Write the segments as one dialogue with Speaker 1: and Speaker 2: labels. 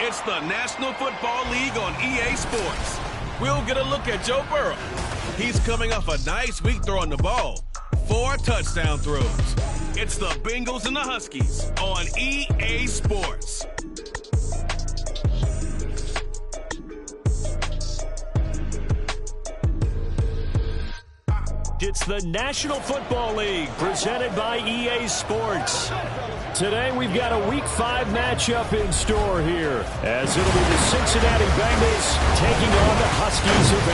Speaker 1: It's the National Football League on EA Sports. We'll get a look at Joe Burrow. He's coming off a nice week throwing the ball. 4 touchdown throws. It's the Bengals and the Huskies on EA Sports.
Speaker 2: It's the National Football League presented by EA Sports. Today we've got a Week 5 matchup in store here, as it'll be the Cincinnati Bengals taking on the Huskies of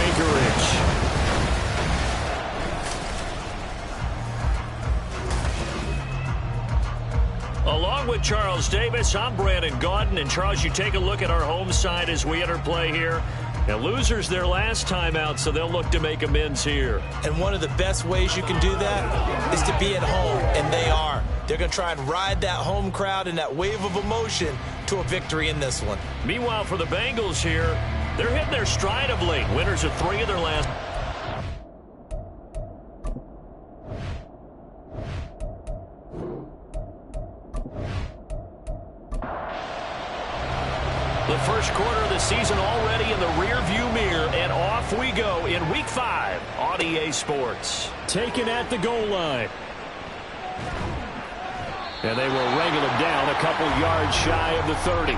Speaker 2: Anchorage. Along with Charles Davis, I'm Brandon Gaudin. And Charles, you take a look at our home side as we enter play here. Now, losers their last time out, so they'll look to make amends here.
Speaker 3: And one of the best ways you can do that is to be at home, and they are. They're going to try and ride that home crowd and that wave of emotion to a victory in this one.
Speaker 2: Meanwhile, for the Bengals here, they're hitting their stride of late. Winners of 3 of their last. The first quarter of the season already in the rearview mirror, and off we go in Week 5 on EA Sports. Taken at the goal line. And they will wrangle him down a couple yards shy of the 30.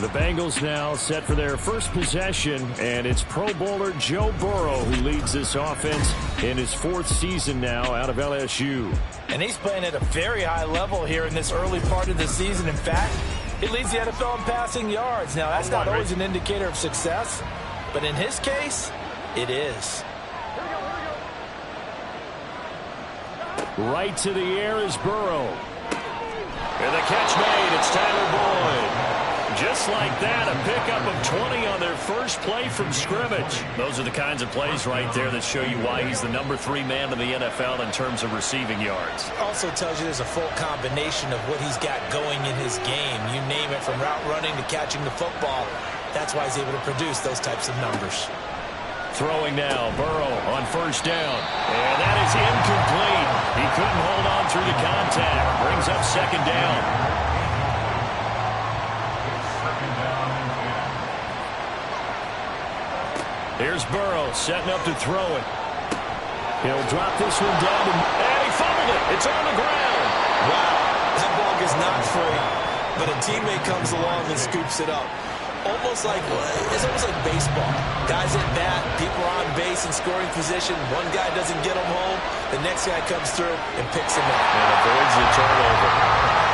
Speaker 2: The Bengals now set for their first possession, and it's Pro Bowler Joe Burrow who leads this offense in his 4th season now out of LSU.
Speaker 3: And he's playing at a very high level here in this early part of the season. In fact, he leads the NFL in passing yards. Now, that's not always an indicator of success, but in his case, it is.
Speaker 2: Right to the air is Burrow. And the catch made. It's Tyler Boyd. Just like that, a pickup of 20 on their first play from scrimmage. Those are the kinds of plays right there that show you why he's the number 3 man in the NFL in terms of receiving yards.
Speaker 3: Also tells you there's a full combination of what he's got going in his game. You name it, from route running to catching the football. That's why he's able to produce those types of numbers.
Speaker 2: Throwing now, Burrow on first down. And that is incomplete. He couldn't hold on through the contact. Brings up second down. Here's Burrow setting up to throw it. He'll drop this one down, and he fumbled it. It's on the ground.
Speaker 3: Wow, that ball is not free, but a teammate comes along and scoops it up. It's almost like baseball. Guys at bat, people are on base in scoring position. One guy doesn't get them home. The next guy comes through and picks him up.
Speaker 2: And avoids the turnover.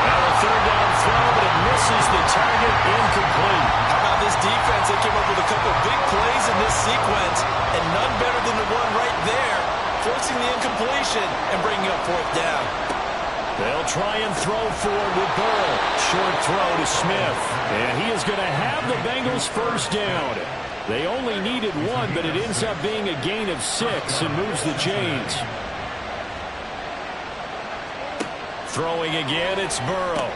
Speaker 2: Now a third down throw, but it misses the target. Incomplete.
Speaker 3: How about this defense? They came up with a couple of big plays in this sequence, and none better than the one right there, forcing the incompletion and bringing up 4th down.
Speaker 2: They'll try and throw forward with Burrow. Short throw to Smith. And he is going to have the Bengals first down. They only needed 1, but it ends up being a gain of 6 and moves the chains. Throwing again, it's Burrow.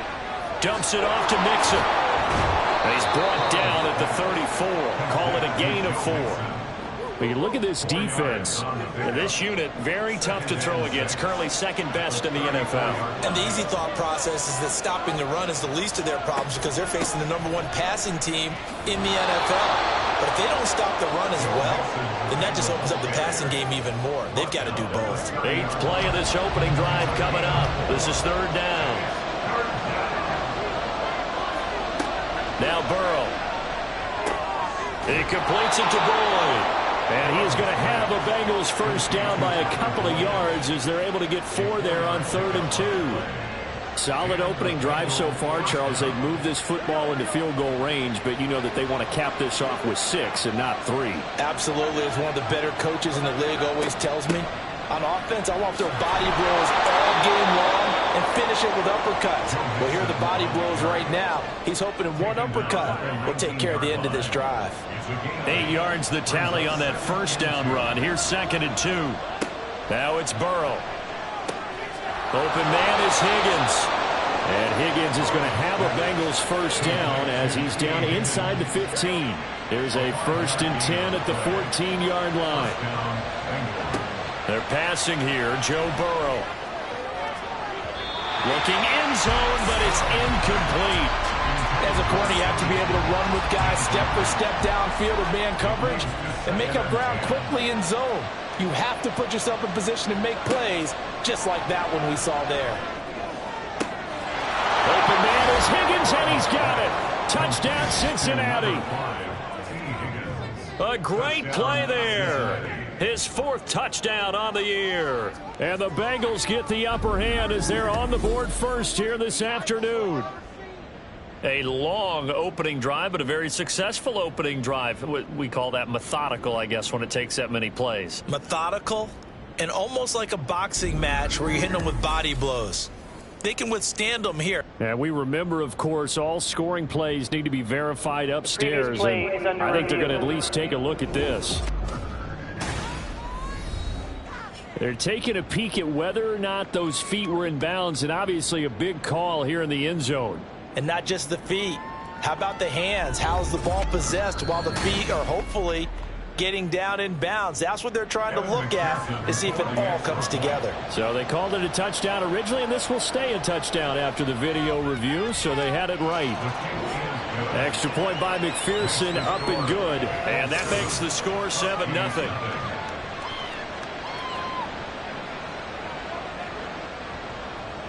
Speaker 2: Dumps it off to Mixon. And he's brought down at the 34. Call it a gain of 4. We can look at this defense. And this unit, very tough to throw against. Currently 2nd best in the NFL.
Speaker 3: And the easy thought process is that stopping the run is the least of their problems because they're facing the number 1 passing team in the NFL. But if they don't stop the run as well, then that just opens up the passing game even more. They've got to do both.
Speaker 2: 8th play of this opening drive coming up. This is 3rd down. Now Burrow. He completes it to Boyd. And he is going to have the Bengals first down by a couple of yards as they're able to get 4 there on 3rd and 2. Solid opening drive so far, Charles. They've moved this football into field goal range, but you know that they want to cap this off with 6 and not 3.
Speaker 3: Absolutely. As one of the better coaches in the league always tells me, on offense, I want to throw body blows all game long and finish it with uppercuts. Well, here are the body blows right now. He's hoping in one uppercut will take care of the end of this drive.
Speaker 2: 8 yards the tally on that first down run. Here's 2nd and 2. Now it's Burrow. Open man is Higgins. And Higgins is going to have a Bengals first down as he's down inside the 15. There's a 1st and 10 at the 14-yard line. They're passing here. Joe Burrow. Looking end zone, but it's incomplete.
Speaker 3: As a corner, you have to be able to run with guys step for step downfield with man coverage and make up ground quickly in zone. You have to put yourself in position to make plays just like that one we saw there.
Speaker 2: Open man is Higgins, and he's got it. Touchdown, Cincinnati. A great play there. His 4th touchdown on the year. And the Bengals get the upper hand as they're on the board first here this afternoon. A long opening drive, but a very successful opening drive. We call that methodical, I guess, when it takes that many plays.
Speaker 3: Methodical and almost like a boxing match where you're hitting them with body blows. They can withstand them here.
Speaker 2: And we remember, of course, all scoring plays need to be verified upstairs. And I think they're going to at least take a look at this. They're taking a peek at whether or not those feet were in bounds, and obviously a big call here in the end zone.
Speaker 3: And not just the feet. How about the hands? How's the ball possessed while the feet are hopefully getting down in bounds? That's what they're trying to look at to see if it all comes together.
Speaker 2: So they called it a touchdown originally, and this will stay a touchdown after the video review, so they had it right. Extra point by McPherson, up and good. And that makes the score 7-0.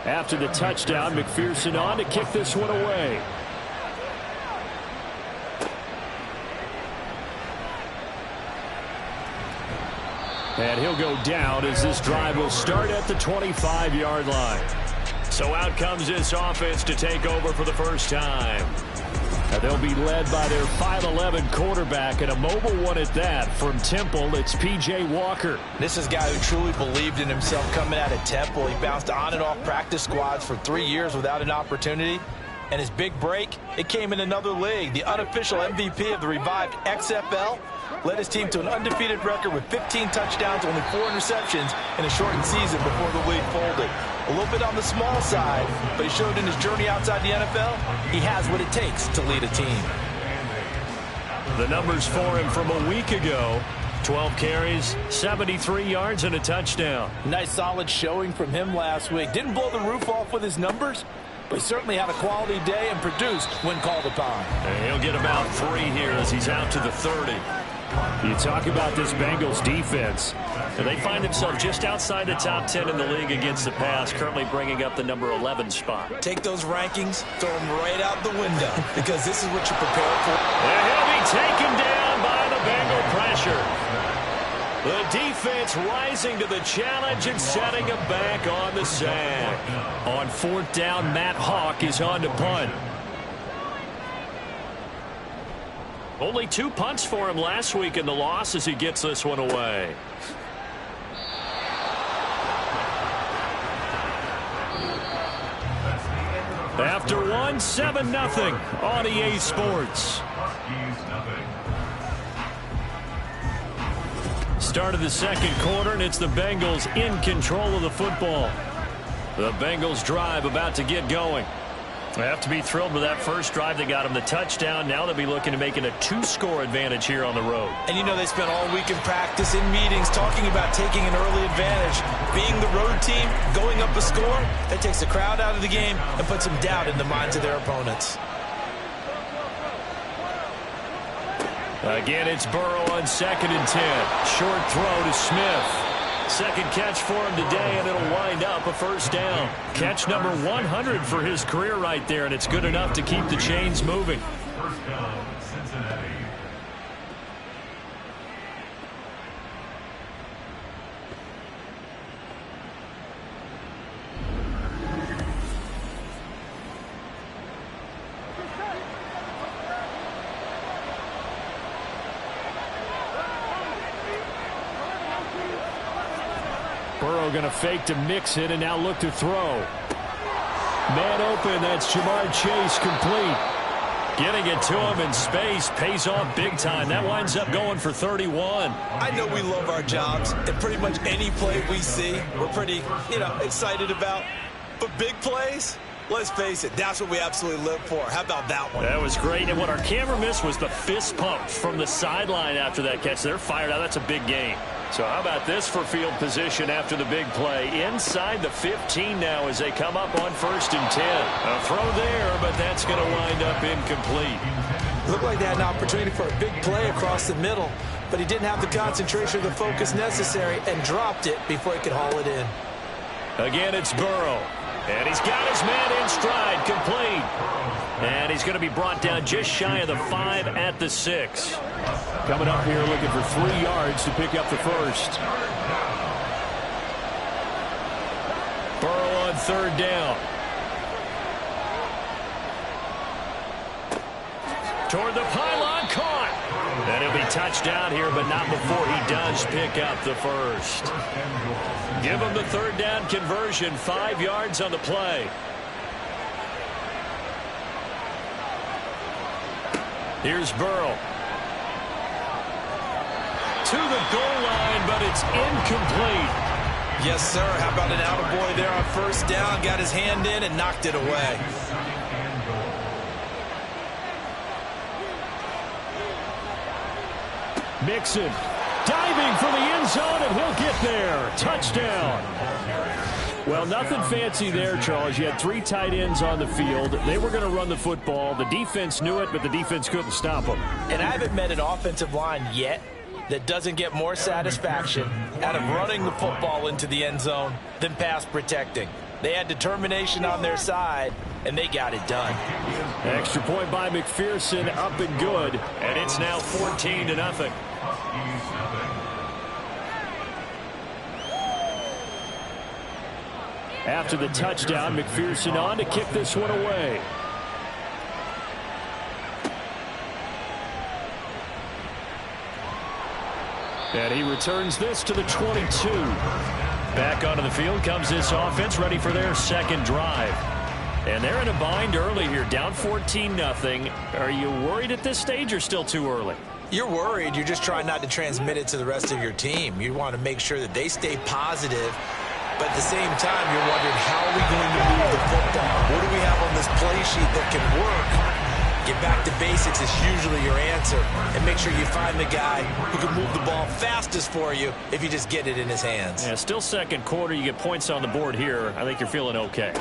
Speaker 2: After the touchdown, McPherson on to kick this one away. And he'll go down as this drive will start at the 25-yard line. So out comes this offense to take over for the first time. And they'll be led by their 5'11" quarterback, and a mobile one at that. From Temple, it's P.J. Walker.
Speaker 3: This is a guy who truly believed in himself coming out of Temple. He bounced on and off practice squads for 3 years without an opportunity. And his big break, it came in another league. The unofficial MVP of the revived XFL led his team to an undefeated record with 15 touchdowns, only 4 interceptions in a shortened season before the league folded. A little bit on the small side, but he showed in his journey outside the NFL, he has what it takes to lead a team.
Speaker 2: The numbers for him from a week ago: 12 carries, 73 yards, and a touchdown.
Speaker 3: Nice solid showing from him last week. Didn't blow the roof off with his numbers, but he certainly had a quality day and produced when called upon.
Speaker 2: And he'll get about 3 here as he's out to the 30. You talk about this Bengals defense, and they find themselves just outside the top 10 in the league against the pass, currently bringing up the number 11 spot.
Speaker 3: Take those rankings, throw them right out the window, because this is what you prepare for.
Speaker 2: And he'll be taken down by the Bengal pressure. The defense rising to the challenge and setting him back on the sack. On 4th down, Matt Hawk is on to punt. Only 2 punts for him last week in the loss as he gets this one away. After one, 7-0 on EA Sports. Start of the second quarter, and it's the Bengals in control of the football. The Bengals drive about to get going. They have to be thrilled with that first drive that got them the touchdown. Now they'll be looking to make it a 2-score advantage here on the road.
Speaker 3: And you know they spent all week in practice, in meetings, talking about taking an early advantage. Being the road team, going up a score, that takes the crowd out of the game and puts some doubt in the minds of their opponents.
Speaker 2: Again, it's Burrow on 2nd and 10. Short throw to Smith. Second catch for him today, and it'll wind up a first down. Catch number 100 for his career right there, and it's good enough to keep the chains moving.
Speaker 4: First down, Cincinnati.
Speaker 2: Burrow going to fake to mix it and now look to throw. Man open, that's Jamar Chase complete. Getting it to him in space pays off big time. That winds up going for 31.
Speaker 3: I know we love our jobs, and pretty much any play we see, we're pretty, excited about. But big plays, let's face it, that's what we absolutely live for. How about that one?
Speaker 2: That was great, and what our camera missed was the fist pump from the sideline after that catch. They're fired out. That's a big game. So how about this for field position after the big play? Inside the 15 now as they come up on 1st and 10. A throw there, but that's going to wind up incomplete.
Speaker 3: Looked like they had an opportunity for a big play across the middle, but he didn't have the concentration or the focus necessary and dropped it before he could haul it in.
Speaker 2: Again, it's Burrow. And he's got his man in stride, complete. And he's going to be brought down just shy of the 5 at the 6.
Speaker 5: Coming up here looking for 3 yards to pick up the first.
Speaker 2: Burrow on 3rd down. Toward the pylon, caught. And he'll be touched down here, but not before he does pick up the first. Give him the 3rd down conversion, 5 yards on the play. Here's Burrow. To the goal line, but it's incomplete.
Speaker 3: Yes, sir. How about an attaboy there on 1st down? Got his hand in and knocked it away.
Speaker 5: Mixon diving for the end zone, and he'll get there. Touchdown. Well, nothing fancy there, Charles. You had 3 tight ends on the field. They were going to run the football. The defense knew it, but the defense couldn't stop them.
Speaker 3: And I haven't met an offensive line yet that doesn't get more satisfaction out of running the football into the end zone than pass protecting. They had determination on their side, and they got it done.
Speaker 5: Extra point by McPherson, up and good.
Speaker 2: And it's now 14-0.
Speaker 5: After the touchdown, McPherson on to kick this one away. And he returns this to the 22.
Speaker 2: Back onto the field comes this offense, ready for their 2nd drive. And they're in a bind early here, down 14-0. Are you worried at this stage or still too early?
Speaker 3: You're worried. You're just trying not to transmit it to the rest of your team. You want to make sure that they stay positive. But at the same time, you're wondering, how are we going to move the football? What do we have on this play sheet that can work? Get back to basics is usually your answer. And make sure you find the guy who can move the ball fastest for you if you just get it in his hands.
Speaker 2: Yeah, still 2nd quarter. You get points on the board here. I think you're feeling okay.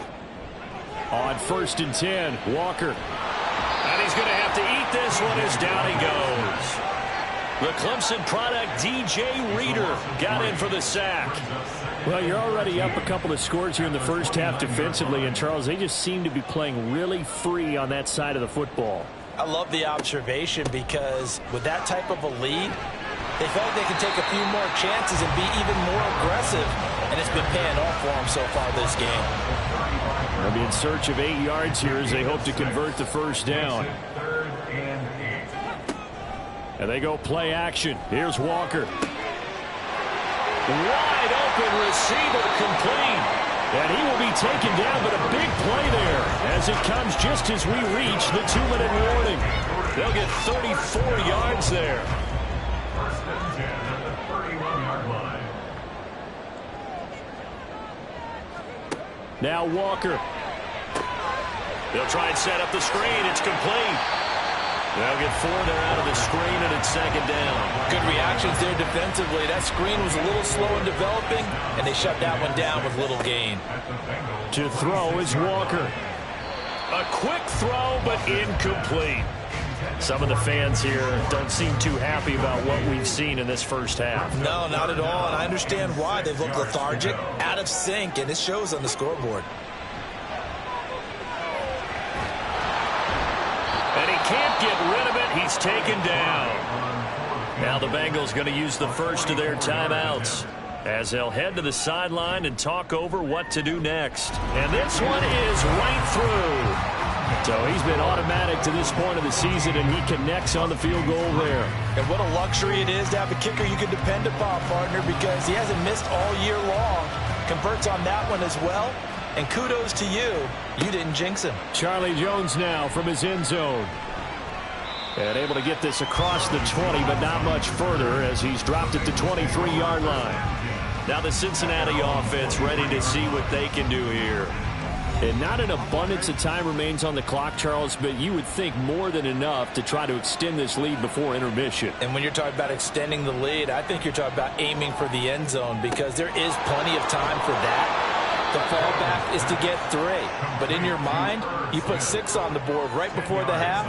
Speaker 5: On 1st and 10, Walker.
Speaker 2: And he's going to have to eat this one as down he goes. The Clemson product, DJ Reader, got in for the sack.
Speaker 5: Well, you're already up a couple of scores here in the first half defensively, and Charles, they just seem to be playing really free on that side of the football.
Speaker 3: I love the observation because with that type of a lead, they feel like they can take a few more chances and be even more aggressive, and it's been paying off for them so far this game.
Speaker 5: They'll be in search of 8 yards here as they hope to convert the 1st down. And they go play action. Here's Walker.
Speaker 2: Wide open receiver, complete.
Speaker 5: And he will be taken down, but a big play there as it comes just as we reach the 2-minute warning.
Speaker 2: They'll get 34 yards there.
Speaker 4: First and 10 at the 31-yard line.
Speaker 5: Now Walker.
Speaker 2: They'll try and set up the screen. It's complete. They'll get 4 there out of the screen, and it's 2nd down.
Speaker 3: Good reactions there defensively. That screen was a little slow in developing, and they shut that one down with little gain.
Speaker 5: To throw is Walker.
Speaker 2: A quick throw, but incomplete. Some of the fans here don't seem too happy about what we've seen in this first half.
Speaker 3: No, not at all, and I understand why. They've looked lethargic, out of sync, and it shows on the scoreboard.
Speaker 2: And he can't get rid of it. He's taken down. Now the Bengals going to use the first of their timeouts as they'll head to the sideline and talk over what to do next. And this one is right through.
Speaker 5: So he's been automatic to this point of the season, and he connects on the field goal there.
Speaker 3: And what a luxury it is to have a kicker you can depend upon, partner, because he hasn't missed all year long. Converts on that one as well. And kudos to you. You didn't jinx him.
Speaker 5: Charlie Jones now from his end zone. And able to get this across the 20, but not much further as he's dropped it to 23-yard line.
Speaker 2: Now the Cincinnati offense ready to see what they can do here.
Speaker 5: And not an abundance of time remains on the clock, Charles, but you would think more than enough to try to extend this lead before intermission.
Speaker 3: And when you're talking about extending the lead, I think you're talking about aiming for the end zone because there is plenty of time for that. The fallback is to get 3. But in your mind, you put 6 on the board right before the half.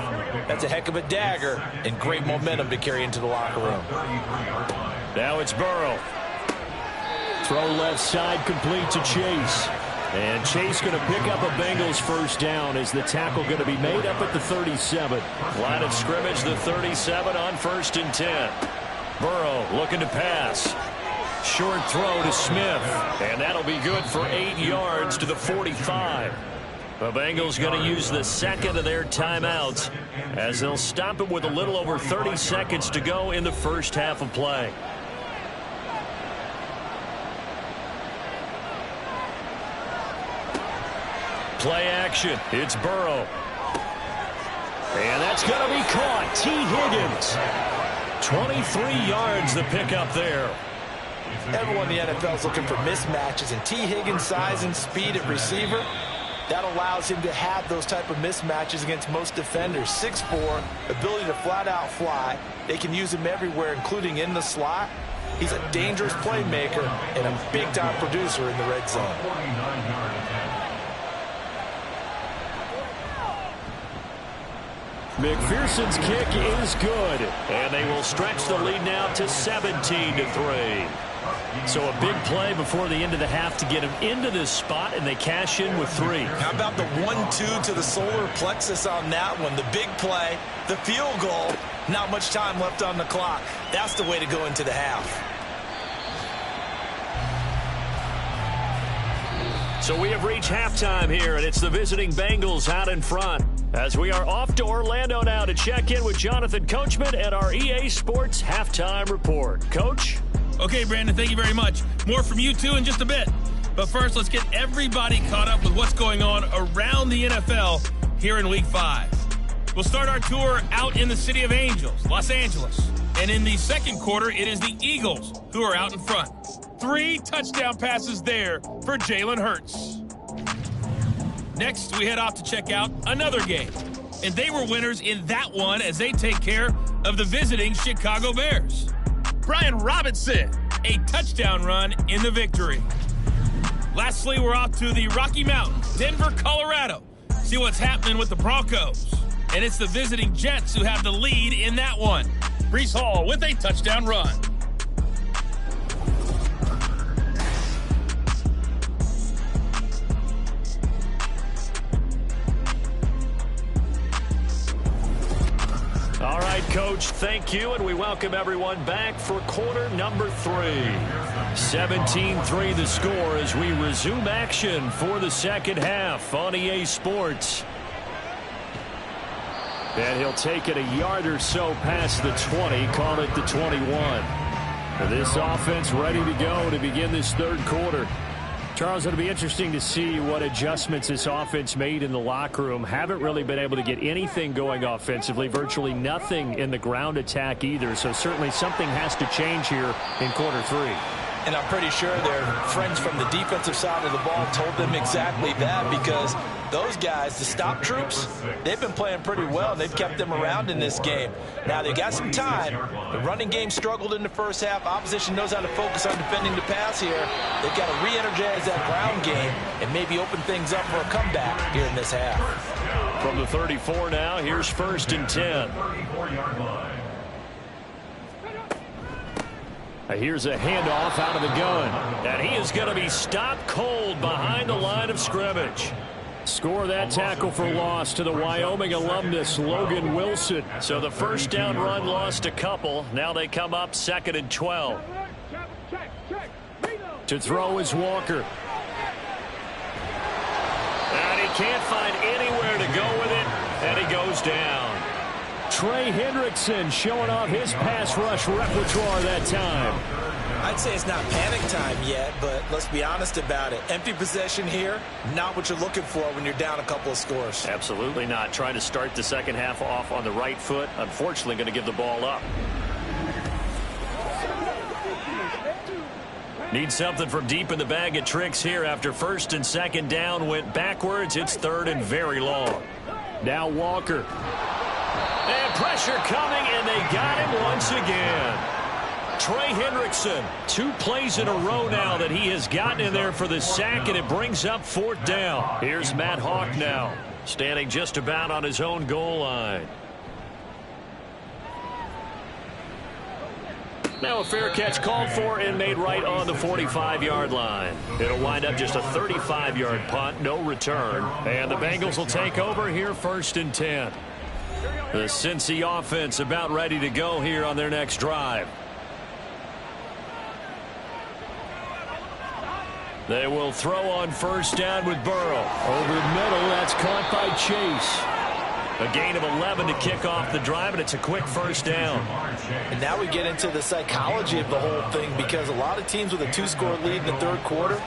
Speaker 3: That's a heck of a dagger and great momentum to carry into the locker room.
Speaker 5: Now it's Burrow. Throw left side complete to Chase. And Chase going to pick up a Bengals first down as the tackle going to be made up at the 37. Line of scrimmage, the 37 on 1st and 10. Burrow looking to pass. Short throw to Smith. And that'll be good for 8 yards to the 45. The Bengals going to use the second of their timeouts as they'll stop it with a little over 30 seconds to go in the first half of play. Play action. It's Burrow. And that's going to be caught. T. Higgins. 23 yards the pickup there.
Speaker 3: Everyone in the NFL is looking for mismatches, and T. Higgins' size and speed at receiver, that allows him to have those type of mismatches against most defenders. 6'4", ability to flat-out fly. They can use him everywhere, including in the slot. He's a dangerous playmaker and a big-time producer in the red zone.
Speaker 5: McPherson's kick is good, and they will stretch the lead now to 17-3. So a big play before the end of the half to get them into this spot, and they cash in with 3.
Speaker 3: How about the 1-2 to the solar plexus on that one? The big play, the field goal, not much time left on the clock. That's the way to go into the half.
Speaker 5: So we have reached halftime here, and it's the visiting Bengals out in front. As we are off to Orlando now to check in with Jonathan Coachman at our EA Sports Halftime Report. Coach?
Speaker 1: Okay, Brandon, thank you very much. More from you, too, in just a bit. But first, let's get everybody caught up with what's going on around the NFL here in Week 5. We'll start our tour out in the City of Angels, Los Angeles. And in the second quarter, it is the Eagles who are out in front. 3 touchdown passes there for Jalen Hurts. Next, we head off to check out another game. And they were winners in that one as they take care of the visiting Chicago Bears. Brian Robinson, a touchdown run in the victory. Lastly, we're off to the Rocky Mountains, Denver, Colorado. See what's happening with the Broncos. And it's the visiting Jets who have the lead in that one. Breece Hall with a touchdown run.
Speaker 5: All right, Coach, thank you, and we welcome everyone back for quarter number 3. 17-3 the score as we resume action for the second half on EA Sports. And he'll take it a yard or so past the 20, call it the 21. This offense ready to go to begin this third quarter. Charles, it'll be interesting to see what adjustments this offense made in the locker room. Haven't really been able to get anything going offensively, virtually nothing in the ground attack either. So certainly something has to change here in quarter 3.
Speaker 3: And I'm pretty sure their friends from the defensive side of the ball told them exactly that, because those guys, the stop troops, they've been playing pretty well, and they've kept them around in this game. Now, they got some time. The running game struggled in the first half. Opposition knows how to focus on defending the pass here. They've got to re-energize that ground game and maybe open things up for a comeback here in this half.
Speaker 5: From the 34 now, here's 1st and 10. Here's a handoff out of the gun. And he is going to be stopped cold behind the line of scrimmage. Score that tackle for loss to the Wyoming alumnus, Logan Wilson. So the first down run lost a couple. Now they come up 2nd and 12. To throw is Walker. And he can't find anywhere to go with it. And he goes down. Trey Hendrickson showing off his pass rush repertoire that time.
Speaker 3: I'd say it's not panic time yet, but let's be honest about it. Empty possession here, not what you're looking for when you're down a couple of scores.
Speaker 5: Absolutely not. Trying to start the second half off on the right foot. Unfortunately, going to give the ball up.
Speaker 2: Need something from deep in the bag of tricks here after first and second down went backwards. It's third and very long.
Speaker 5: Now Walker.
Speaker 2: And pressure coming, and they got him once again. Trey Hendrickson, 2 plays in a row now that he has gotten in there for the sack, and it brings up fourth down. Here's Matt Hawk now, standing just about on his own goal line. Now a fair catch called for and made right on the 45-yard line. It'll wind up just a 35-yard punt, no return. And the Bengals will take over here first and 10. The Cincy offense about ready to go here on their next drive. They will throw on first down with Burrow.
Speaker 5: Over the middle, that's caught by Chase.
Speaker 2: A gain of 11 to kick off the drive, and it's a quick first down.
Speaker 3: And now we get into the psychology of the whole thing, because a lot of teams with a 2-score lead in the third quarter,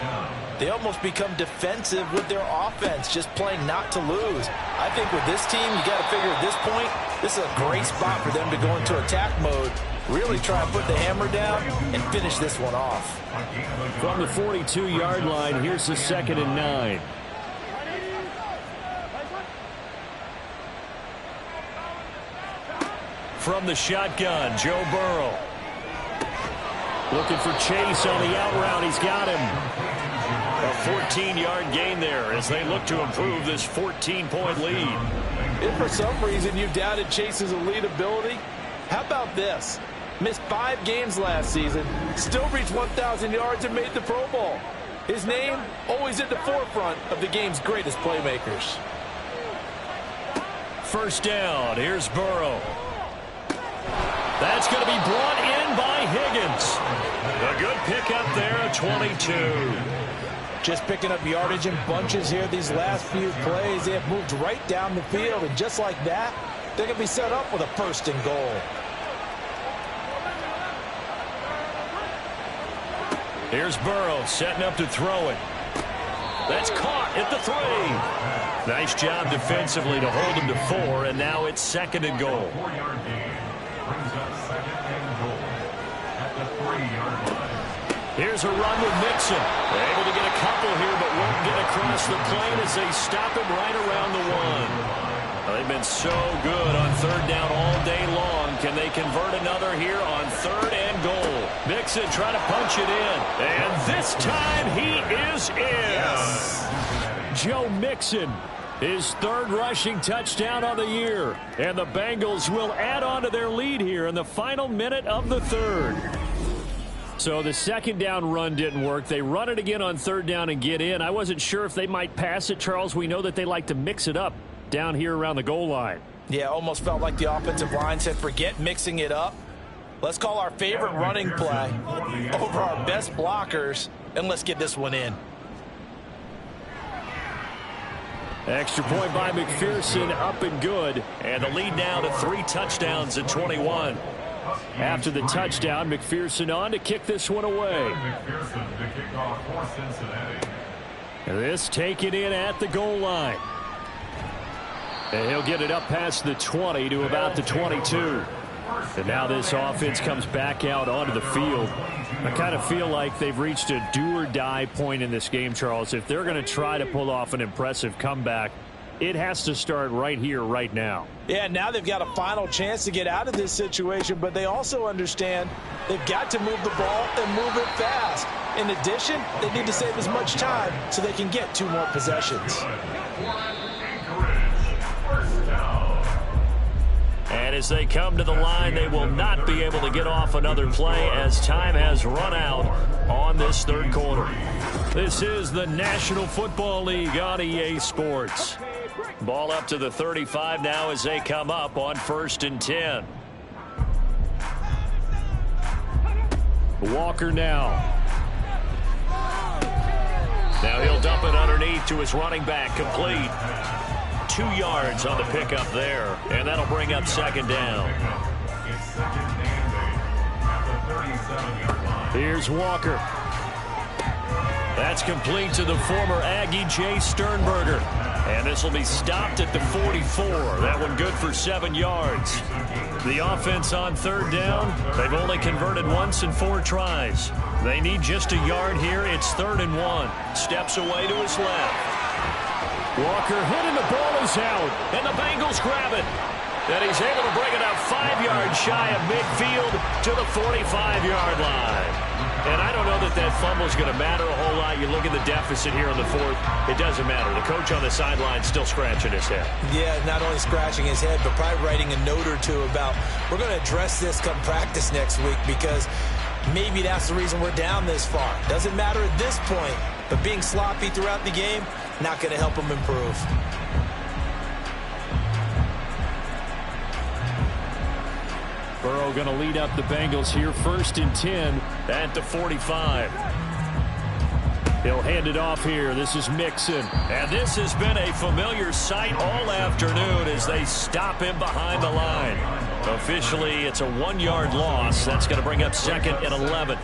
Speaker 3: they almost become defensive with their offense, just playing not to lose. I think with this team, you got to figure at this point, this is a great spot for them to go into attack mode, really try and put the hammer down and finish this one off.
Speaker 5: From the 42-yard line, here's the second and 9.
Speaker 2: From the shotgun, Joe Burrow.
Speaker 5: Looking for Chase on the out route. He's got him.
Speaker 2: A 14-yard gain there as they look to improve this 14-point lead.
Speaker 3: If for some reason you doubted Chase's elite ability, how about this? Missed 5 games last season, still reached 1,000 yards and made the Pro Bowl. His name always at the forefront of the game's greatest playmakers.
Speaker 2: First down, here's Burrow. That's going to be brought in by Higgins. A good pickup there at 22.
Speaker 3: Just picking up yardage in bunches here these last few plays. They have moved right down the field, and just like that, they're going to be set up with a first and goal.
Speaker 2: Here's Burrow setting up to throw it. That's caught at the 3. Nice job defensively to hold him to 4, and now it's second and goal. Here's a run with Mixon. They're able to get a couple here, but won't get across the plane as they stop him right around the 1. They've been so good on third down all day long. Can they convert another here on third and goal? Mixon trying to punch it in. And this time he is in.
Speaker 3: Yes.
Speaker 5: Joe Mixon, his third rushing touchdown on the year. And the Bengals will add on to their lead here in the final minute of the third. So the second down run didn't work. They run it again on third down and get in. I wasn't sure if they might pass it, Charles. We know that they like to mix it up down here around the goal line.
Speaker 3: Yeah, almost felt like the offensive line said, forget mixing it up. Let's call our favorite running play over our best blockers, and let's get this one in.
Speaker 5: Extra point by McPherson, up and good.
Speaker 2: And the lead now to 3 touchdowns at 21.
Speaker 5: After the touchdown, McPherson on to kick this one away. This taken in at the goal line. And he'll get it up past the 20 to about the 22. And now this offense comes back out onto the field. I kind of feel like they've reached a do-or-die point in this game, Charles. If they're going to try to pull off an impressive comeback, it has to start right here, right now.
Speaker 3: Yeah, now they've got a final chance to get out of this situation, but they also understand they've got to move the ball and move it fast. In addition, they need to save as much time so they can get 2 more possessions.
Speaker 2: And as they come to the line, they will not be able to get off another play as time has run out on this third quarter. This is the National Football League on EA Sports. Ball up to the 35 now as they come up on first and 10.
Speaker 5: Walker now.
Speaker 2: Now he'll dump it underneath to his running back, complete. 2 yards on the pickup there, and that'll bring up second down.
Speaker 5: Here's Walker.
Speaker 2: That's complete to the former Aggie, Jay Sternberger.
Speaker 5: And this will be stopped at the 44. That one good for 7 yards. The offense on third down, they've only converted once in 4 tries. They need just a yard here. It's 3rd and 1. Steps away to his left. Walker hit and the ball is out. And the Bengals grab it. And he's able to bring it up 5 yards shy of midfield to the 45-yard line. And I don't know that that fumble is going to matter a whole lot. You look at the deficit here in the 4th. It doesn't matter. The coach on the sideline still scratching his head.
Speaker 3: Yeah, not only scratching his head, but probably writing a note or two about we're going to address this come practice next week because maybe that's the reason we're down this far. Doesn't matter at this point, but being sloppy throughout the game, not going to help him improve.
Speaker 5: Burrow going to lead up the Bengals here, 1st and 10 at the 45. He'll hand it off here. This is Mixon. And this has been a familiar sight all afternoon as they stop him behind the line. Officially, it's a 1-yard loss. That's going to bring up 2nd and 11.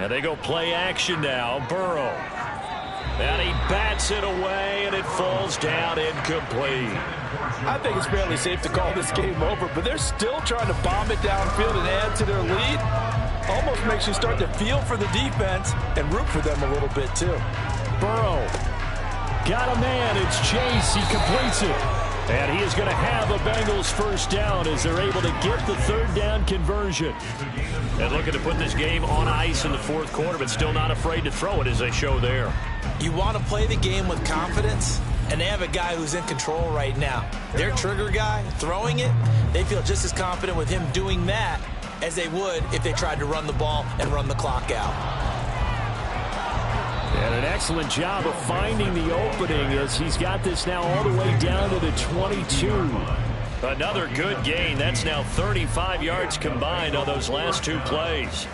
Speaker 5: And they go play action now. Burrow. And he bats it away, and it falls down incomplete.
Speaker 6: I think it's fairly safe to call this game over, but they're still trying to bomb it downfield and add to their lead. Almost makes you start to feel for the defense and root for them a little bit, too.
Speaker 5: Burrow. Got a man. It's Chase. He completes it. And he is going to have a Bengals first down as they're able to get the 3rd down conversion. And looking to put this game on ice in the 4th quarter, but still not afraid to throw it as they show there.
Speaker 3: You want to play the game with confidence, and they have a guy who's in control right now. Their trigger guy, throwing it, they feel just as confident with him doing that as they would if they tried to run the ball and run the clock out.
Speaker 5: And an excellent job of finding the opening as he's got this now all the way down to the 22. Another good gain. That's now 35 yards combined on those last 2 plays.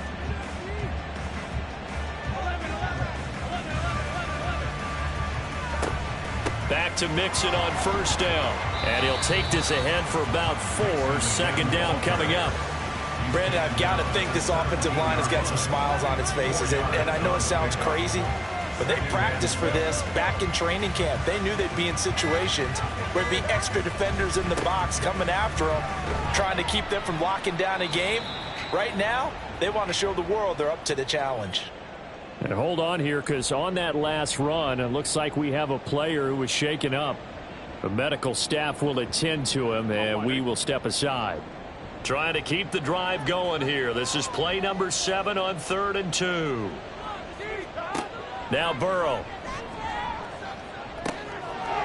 Speaker 5: Back to Mixon on 1st down. And he'll take this ahead for about 4. 2nd down coming up.
Speaker 3: Brandon, I've got to think this offensive line has got some smiles on its faces. And I know it sounds crazy, but they practiced for this back in training camp. They knew they'd be in situations where there'd be extra defenders in the box coming after them, trying to keep them from locking down a game. Right now, they want to show the world they're up to the challenge.
Speaker 5: And hold on here, because on that last run, it looks like we have a player who was shaken up. The medical staff will attend to him, and we will step aside. Trying to keep the drive going here. This is play number 7 on 3rd and 2. Now Burrow.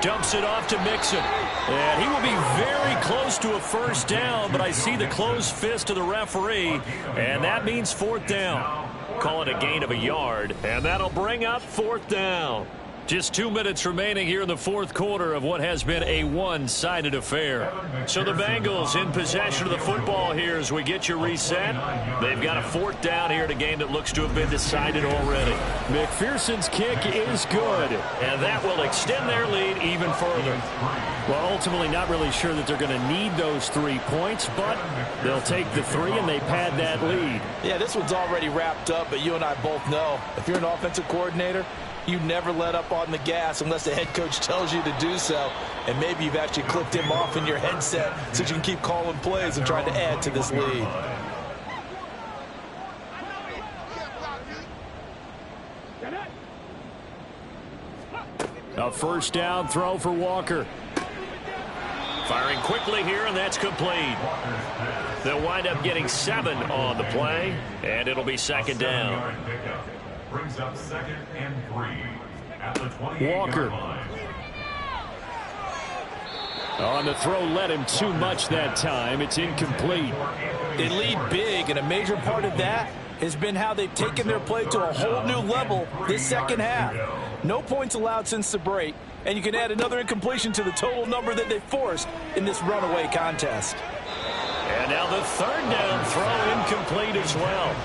Speaker 5: Dumps it off to Mixon. And he will be very close to a first down, but I see the closed fist of the referee, and that means 4th down. Call it a gain of a yard, and that'll bring up 4th down. Just 2 minutes remaining here in the 4th quarter of what has been a one-sided affair. So the Bengals in possession of the football here as we get you reset. They've got a 4th down here in a game that looks to have been decided already. McPherson's kick is good, and that will extend their lead even further. Well, ultimately not really sure that they're going to need those 3 points, but they'll take the 3 and they pad that lead.
Speaker 6: Yeah, this one's already wrapped up, but you and I both know if you're an offensive coordinator, you never let up on the gas unless the head coach tells you to do so. And maybe you've actually clicked him off in your headset so you can keep calling plays and trying to add to this lead.
Speaker 5: A first down throw for Walker. Firing quickly here, and that's complete. They'll wind up getting 7 on the play, and it'll be 2nd down.
Speaker 4: Brings up 2nd and 3 at the 28-yard
Speaker 5: Walker.
Speaker 4: line.
Speaker 5: On the throw, led him too much that time. It's incomplete.
Speaker 6: They lead big, and a major part of that has been how they've taken their play to a whole new level this second half. No points allowed since the break, and you can add another incompletion to the total number that they forced in this runaway contest.
Speaker 5: And now the 3rd down throw incomplete as well.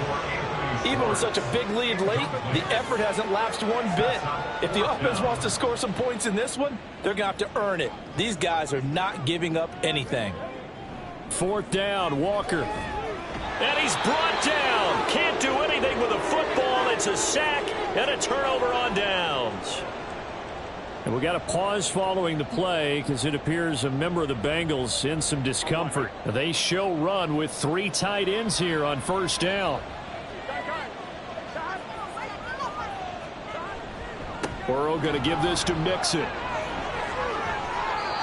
Speaker 6: Even with such a big lead late, the effort hasn't lapsed one bit. If the offense wants to score some points in this one, they're going to have to earn it. These guys are not giving up anything.
Speaker 5: 4th down, Walker. And he's brought down. Can't do anything with a football. It's a sack and a turnover on downs. And we got a pause following the play because it appears a member of the Bengals in some discomfort. They show run with 3 tight ends here on first down. Burrow going to give this to Mixon.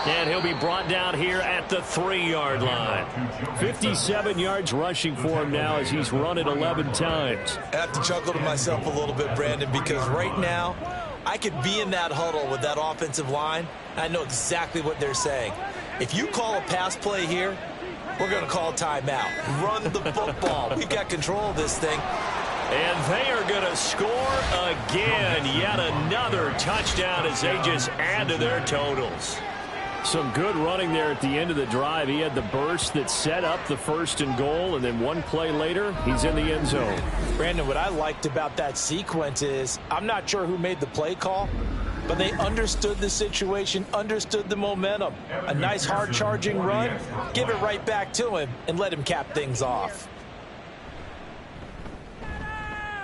Speaker 5: And he'll be brought down here at the 3-yard line. 57 yards rushing for him now as he's run it 11 times.
Speaker 3: I have to chuckle to myself a little bit, Brandon, because right now I could be in that huddle with that offensive line. I know exactly what they're saying. If you call a pass play here, we're going to call timeout. Run the football. We've got control of this thing.
Speaker 5: And they are going to score again. Yet another touchdown as they just add to their totals. Some good running there at the end of the drive. He had the burst that set up the 1st and goal, and then one play later, he's in the end zone.
Speaker 6: Brandon, what I liked about that sequence is I'm not sure who made the play call, but they understood the situation, understood the momentum. A nice hard-charging run, give it right back to him, and let him cap things off.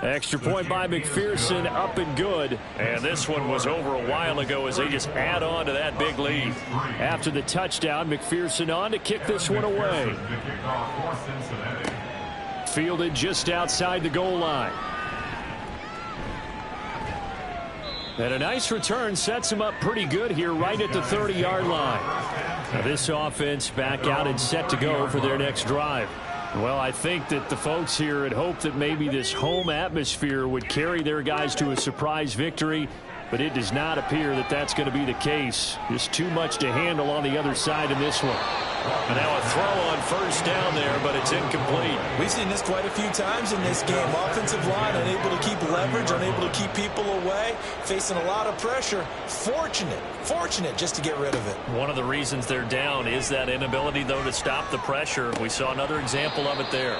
Speaker 5: Extra point by McPherson, up and good. And this one was over a while ago as they just add on to that big lead. After the touchdown, McPherson on to kick this one away. Fielded just outside the goal line. And a nice return sets him up pretty good here right at the 30-yard line. Now this offense back out and set to go for their next drive. Well, I think that the folks here had hoped that maybe this home atmosphere would carry their guys to a surprise victory, but it does not appear that that's going to be the case. Just too much to handle on the other side in this one. And now a throw on first down there, but it's incomplete.
Speaker 3: We've seen this quite a few times in this game. Offensive line unable to keep leverage, unable to keep people away, facing a lot of pressure. Fortunate just to get rid of it.
Speaker 5: One of the reasons they're down is that inability, though, to stop the pressure. We saw another example of it there.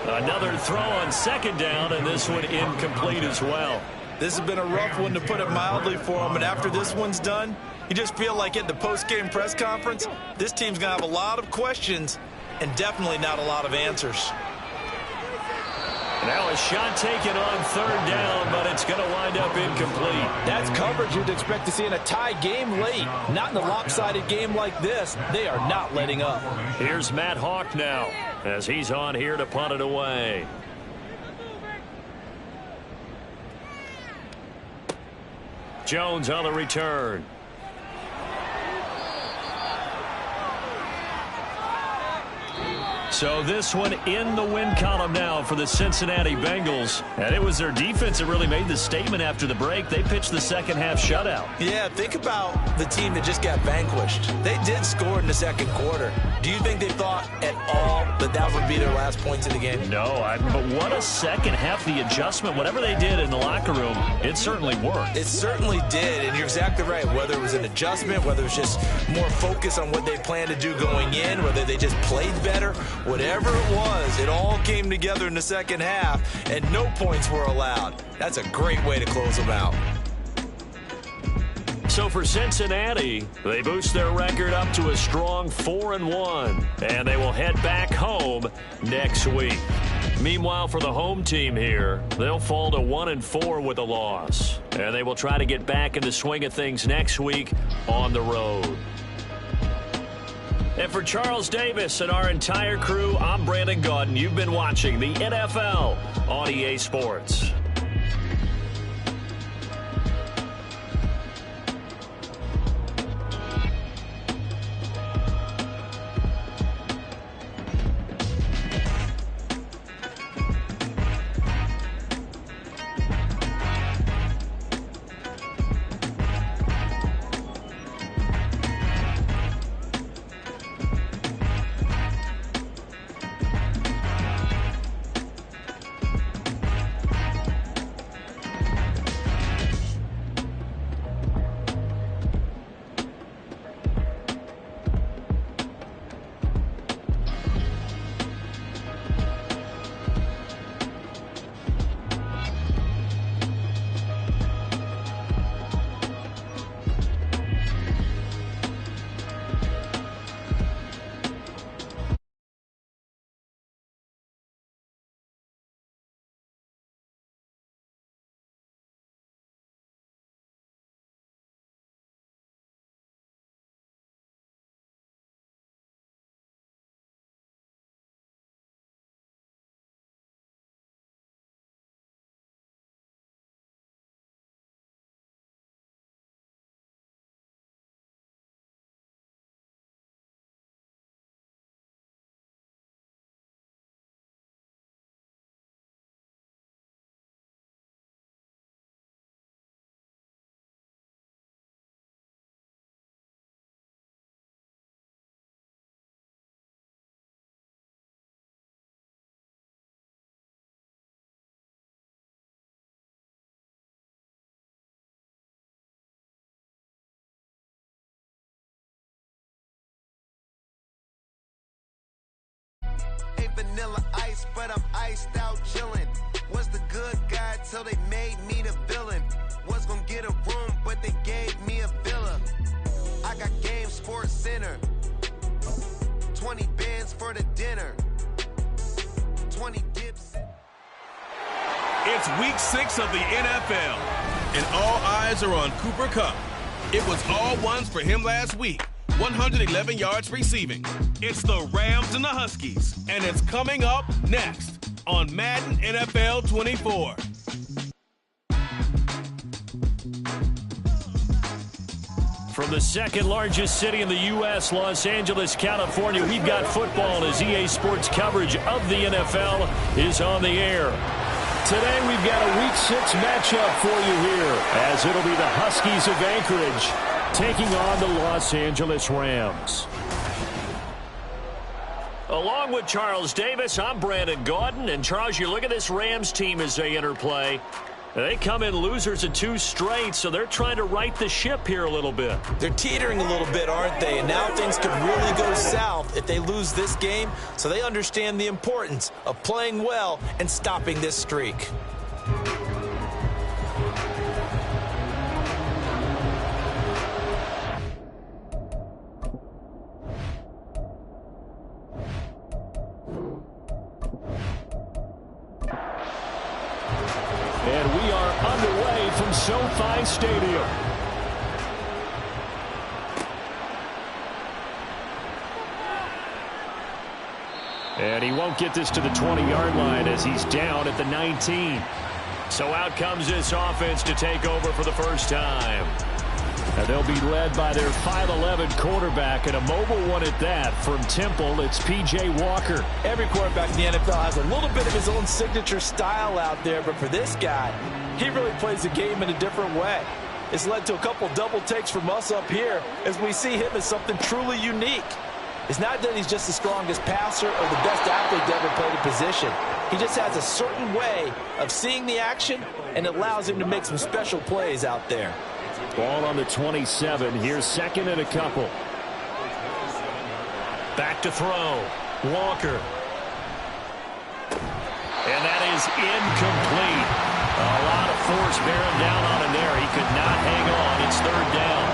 Speaker 5: Another throw on second down, and this one incomplete as well.
Speaker 3: This has been a rough one, to put it mildly, for him. And after this one's done, you just feel like at the post-game press conference, this team's going to have a lot of questions and definitely not a lot of answers.
Speaker 5: Now a shot taken on third down, but it's going to wind up incomplete.
Speaker 6: That's coverage you'd expect to see in a tie game late. Not in a lopsided game like this. They are not letting up.
Speaker 5: Here's Matt Hawk now as he's on here to punt it away. Jones on the return. So this one in the win column now for the Cincinnati Bengals. And it was their defense that really made the statement after the break. They pitched the second half shutout.
Speaker 3: Yeah, think about the team that just got vanquished. They did score in the second quarter. Do you think they thought at all that that would be their last points of the game?
Speaker 5: No, but what a second half. The adjustment, whatever they did in the locker room, it certainly worked.
Speaker 3: It certainly did, and you're exactly right. Whether it was an adjustment, whether it was just more focus on what they planned to do going in, whether they just played better, whatever it was, it all came together in the second half, and no points were allowed. That's a great way to close them out.
Speaker 5: So for Cincinnati, they boost their record up to a strong 4-1, and they will head back home next week. Meanwhile, for the home team here, they'll fall to 1-4 with a loss, and they will try to get back in the swing of things next week on the road. And for Charles Davis and our entire crew, I'm Brandon Gaudin. You've been watching the NFL on EA Sports.
Speaker 7: Ain't vanilla ice, but I'm iced out chillin'. Was the good guy till they made me the villain. Was gonna get a room, but they gave me a villa. I got Game Sports Center. 20 bands for the dinner. 20 dips.
Speaker 1: It's week 6 of the NFL, and all eyes are on Cooper Kupp. It was all ones for him last week. 111 yards receiving. It's the Rams and the Huskies, and it's coming up next on Madden NFL 24.
Speaker 5: From the second largest city in the U.S., Los Angeles, California, we've got football as EA Sports coverage of the NFL is on the air. Today we've got a Week 6 matchup for you here, as it'll be the Huskies of Anchorage taking on the Los Angeles Rams. Along with Charles Davis, I'm Brandon Gaudin. And Charles, you look at this Rams team as they interplay. They come in losers of 2 straight, so they're trying to right the ship here a little bit.
Speaker 3: They're teetering a little bit, aren't they? And now things could really go south if they lose this game, so they understand the importance of playing well and stopping this streak.
Speaker 5: And we are underway from SoFi Stadium. And he won't get this to the 20-yard line as he's down at the 19. So out comes this offense to take over for the first time. And they'll be led by their 5'11 quarterback, and a mobile one at that. From Temple, it's P.J. Walker.
Speaker 3: Every quarterback in the NFL has a little bit of his own signature style out there, but for this guy, he really plays the game in a different way. It's led to a couple double takes from us up here as we see him as something truly unique. It's not that he's just the strongest passer or the best athlete to ever play the position. He just has a certain way of seeing the action, and it allows him to make some special plays out there.
Speaker 5: Ball on the 27. Here's second and a couple. Back to throw. Walker. And that is incomplete. A lot of force bearing down on him there. He could not hang on. It's third down.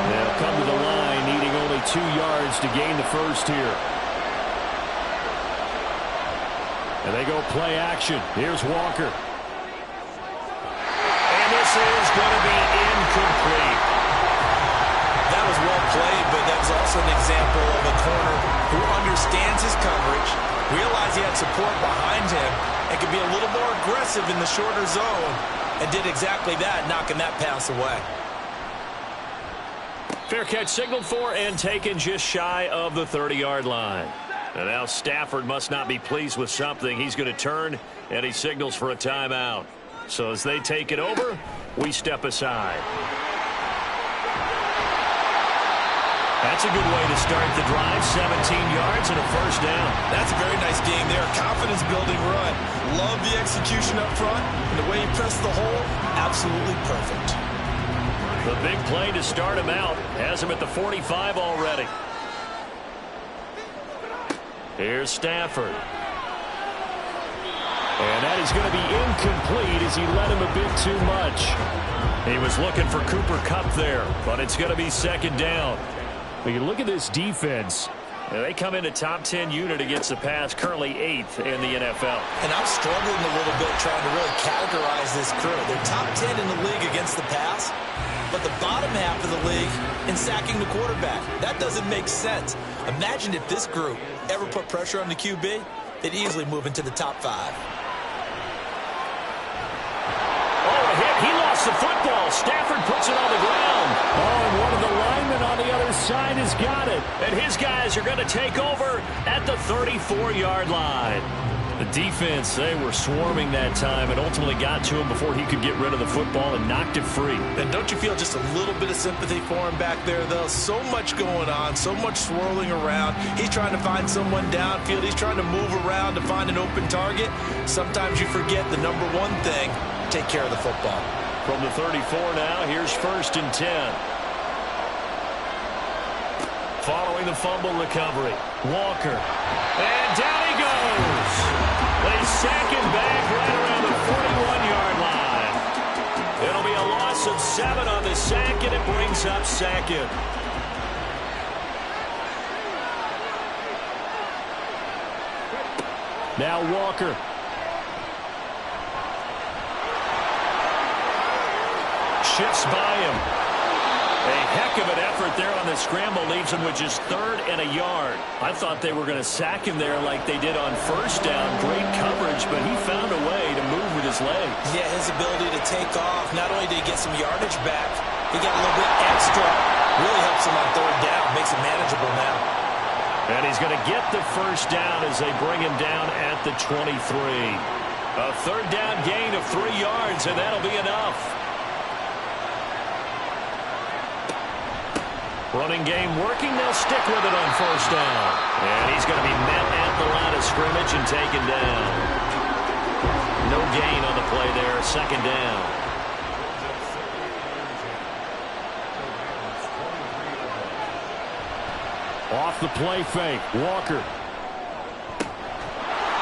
Speaker 5: They'll come to the line, needing only 2 yards to gain the first here. And they go play action. Here's Walker. And this is going to be incomplete.
Speaker 3: That was well played, but that was also an example of a corner who understands his coverage, realized he had support behind him, and could be a little more aggressive in the shorter zone, and did exactly that, knocking that pass away.
Speaker 5: Fair catch signaled for and taken just shy of the 30-yard line. And now Stafford must not be pleased with something. He's going to turn, and he signals for a timeout. So as they take it over, we step aside. That's a good way to start the drive. 17 yards and a first down.
Speaker 3: That's a very nice game there. Confidence-building run. Love the execution up front. And the way he pressed the hole, absolutely perfect.
Speaker 5: The big play to start him out has him at the 45 already. Here's Stafford. And that is going to be incomplete as he led him a bit too much. He was looking for Cooper Kupp there, but it's going to be second down. But you look at this defense. They come in a top 10 unit against the pass, currently 8th in the NFL.
Speaker 3: And I'm struggling a little bit trying to really categorize this crew. They're top 10 in the league against the pass, but the bottom half of the league in sacking the quarterback. That doesn't make sense. Imagine if this group ever put pressure on the QB, they'd easily move into the top 5.
Speaker 5: Oh, a hit. He lost the football. Stafford puts it on the ground. Oh, and one of the linemen on the other side has got it. And his guys are going to take over at the 34-yard line. The defense, they were swarming that time and ultimately got to him before he could get rid of the football and knocked it free.
Speaker 3: And don't you feel just a little bit of sympathy for him back there, though? So much going on, so much swirling around. He's trying to find someone downfield. He's trying to move around to find an open target. Sometimes you forget the number one thing, take care of the football.
Speaker 5: From the 34 now, here's 1st and 10. Following the fumble recovery, Walker. And down
Speaker 2: second.
Speaker 5: Now Walker.
Speaker 2: Shifts by him. A heck of an effort there on the scramble leaves him with just 3rd and a yard. I thought they were going to sack him there like they did on 1st down. Great coverage, but he found a way to move with his legs.
Speaker 3: Yeah, his ability to take off. Not only did he get some yardage back, he got a little bit extra. Really helps him on 3rd down. Makes it manageable now.
Speaker 2: And he's going to get the 1st down as they bring him down at the 23. A 3rd down gain of 3 yards, and that'll be enough. Running game working. They'll stick with it on 1st down. And he's going to be met at the line of scrimmage and taken down. No gain on the play there. 2nd down.
Speaker 5: Off the play fake. Walker.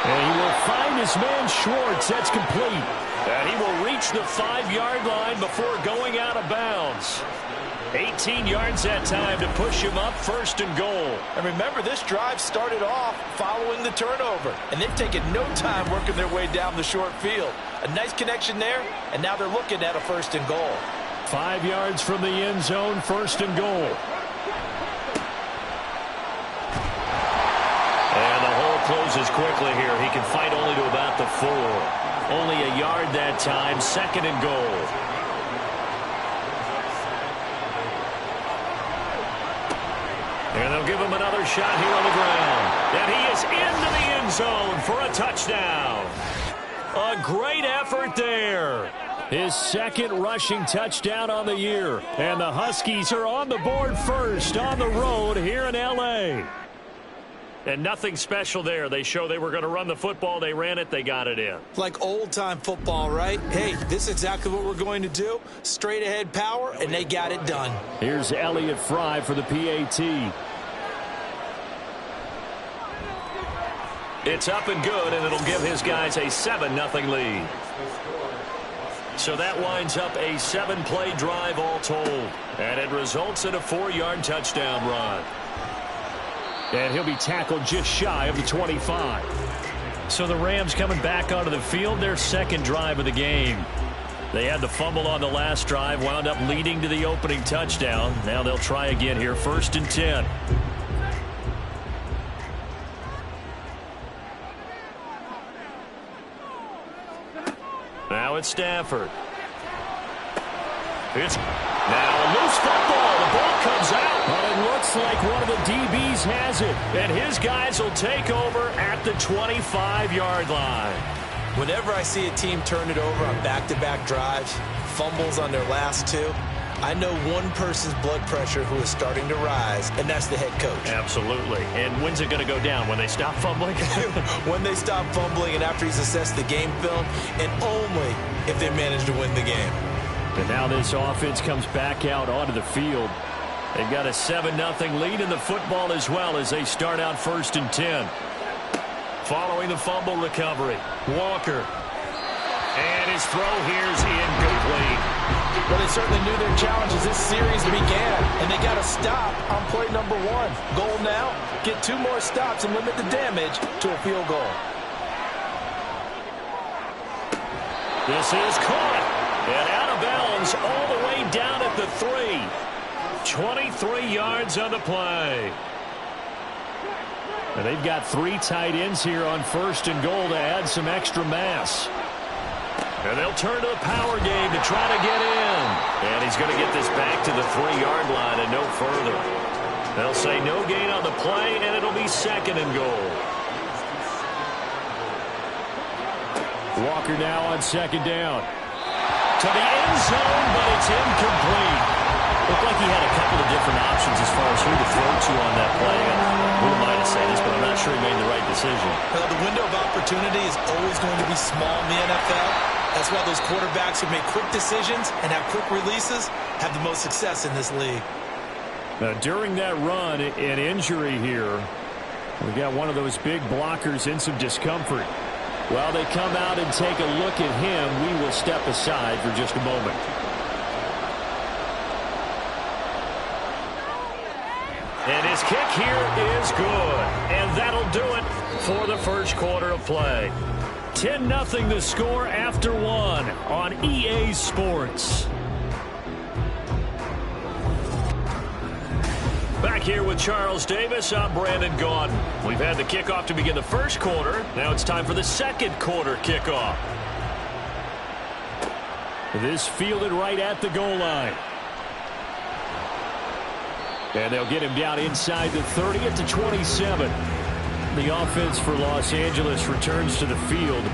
Speaker 5: And he will find his man Schwartz. That's complete.
Speaker 2: And he will reach the 5-yard line before going out of bounds. 18 yards that time to push him up 1st and goal.
Speaker 6: And remember, this drive started off following the turnover. And they've taken no time working their way down the short field. A nice connection there, and now they're looking at a 1st and goal.
Speaker 5: 5 yards from the end zone, 1st and goal.
Speaker 2: And the hole closes quickly here. He can fight only to about the 4. Only a yard that time, 2nd and goal. And they'll give him another shot here on the ground. And he is into the end zone for a touchdown. A great effort there.
Speaker 5: His 2nd rushing touchdown on the year. And the Huskies are on the board first on the road here in L.A.
Speaker 2: And nothing special there. They show they were going to run the football. They ran it. They got it in.
Speaker 3: Like old-time football, right? Hey, this is exactly what we're going to do. Straight ahead power, and they got it done.
Speaker 5: Here's Elliott Fry for the PAT.
Speaker 2: It's up and good, and it'll give his guys a 7-0 lead. So that winds up a 7-play drive all told. And it results in a 4-yard touchdown run.
Speaker 5: And he'll be tackled just shy of the 25.
Speaker 2: So the Rams coming back onto the field, their 2nd drive of the game. They had the fumble on the last drive, wound up leading to the opening touchdown. Now they'll try again here, 1st and 10. Now it's Stafford. It's now a loose football. The ball comes out.
Speaker 5: But it looks like one of the DBs has it.
Speaker 2: And his guys will take over at the 25-yard line.
Speaker 3: Whenever I see a team turn it over on back-to-back drives, fumbles on their last 2, I know one person's blood pressure who is starting to rise, and that's the head coach.
Speaker 2: Absolutely. And when's it going to go down? When they stop fumbling?
Speaker 3: When they stop fumbling and after he's assessed the game film, and only if they manage to win the game.
Speaker 5: And now this offense comes back out onto the field.
Speaker 2: They've got a 7-0 lead in the football as well as they start out 1st and 10. Following the fumble recovery, Walker. And his throw here's incomplete.
Speaker 6: Well, they certainly knew their challenge as this series began, and they got to stop on play number 1. Goal now, get 2 more stops and limit the damage to a field goal.
Speaker 2: This is caught. And out of bounds all the way down at the 3. 23 yards on the play.
Speaker 5: And they've got 3 tight ends here on 1st and goal to add some extra mass.
Speaker 2: And they'll turn to the power game to try to get in. And he's going to get this back to the 3-yard line and no further. They'll say no gain on the play, and it'll be 2nd and goal.
Speaker 5: Walker now on 2nd down.
Speaker 2: To the end zone, but it's incomplete.
Speaker 5: Looked like he had a couple of different options as far as who to throw to on that play. Who am I to say this, but I'm not sure he made the right decision.
Speaker 3: Well, the window of opportunity is always going to be small in the NFL. That's why those quarterbacks who make quick decisions and have quick releases have the most success in this league.
Speaker 5: Now, during that run, an injury here. We've got one of those big blockers in some discomfort. While they come out and take a look at him, we will step aside for just a moment. His kick here is good, and that'll do it for the first quarter of play. 10-0 the score after one on EA Sports. Back here with Charles Davis, I'm Brandon Gaudin. We've had the kickoff to begin the first quarter. Now it's time for the second quarter kickoff. This fielded right at the goal line. And they'll get him down inside the 30 at the 27. The offense for Los Angeles returns to the field.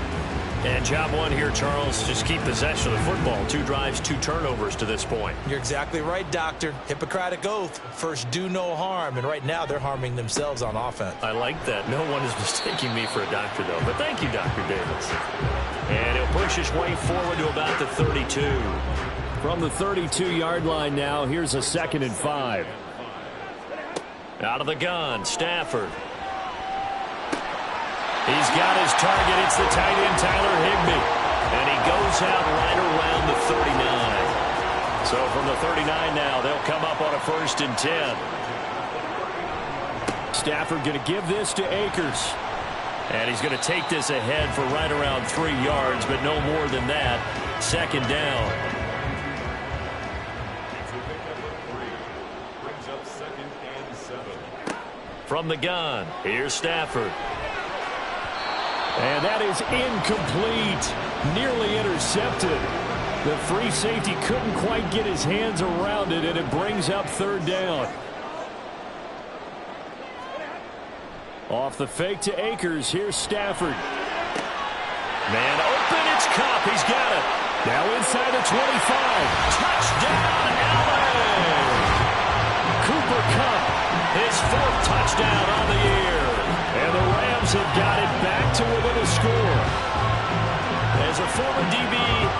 Speaker 5: And job one here, Charles, just keep possession of the football. 2 drives, 2 turnovers to this point.
Speaker 6: You're exactly right, Doctor. Hippocratic oath. First, do no harm. And right now, they're harming themselves on offense.
Speaker 5: I like that. No one is mistaking me for a doctor, though. But thank you, Dr. Davis. And he'll push his way forward to about the 32. From the 32-yard line now, here's a 2nd and 5. Out of the gun, Stafford. He's got his target. It's the tight end, Tyler Higbee. And he goes out right around the 39. So from the 39 now, they'll come up on a 1st and 10. Stafford going to give this to Akers. And he's going to take this ahead for right around 3 yards, but no more than that. 2nd down. From the gun, here's Stafford. And that is incomplete. Nearly intercepted. The free safety couldn't quite get his hands around it, and it brings up 3rd down. Off the fake to Akers. Here's Stafford. Man open. It's Kupp. He's got it. Now inside the 25. Touchdown, LA! Cooper Kupp, his 4th touchdown on the year. And the Rams have got it back to within a score. As a former DB,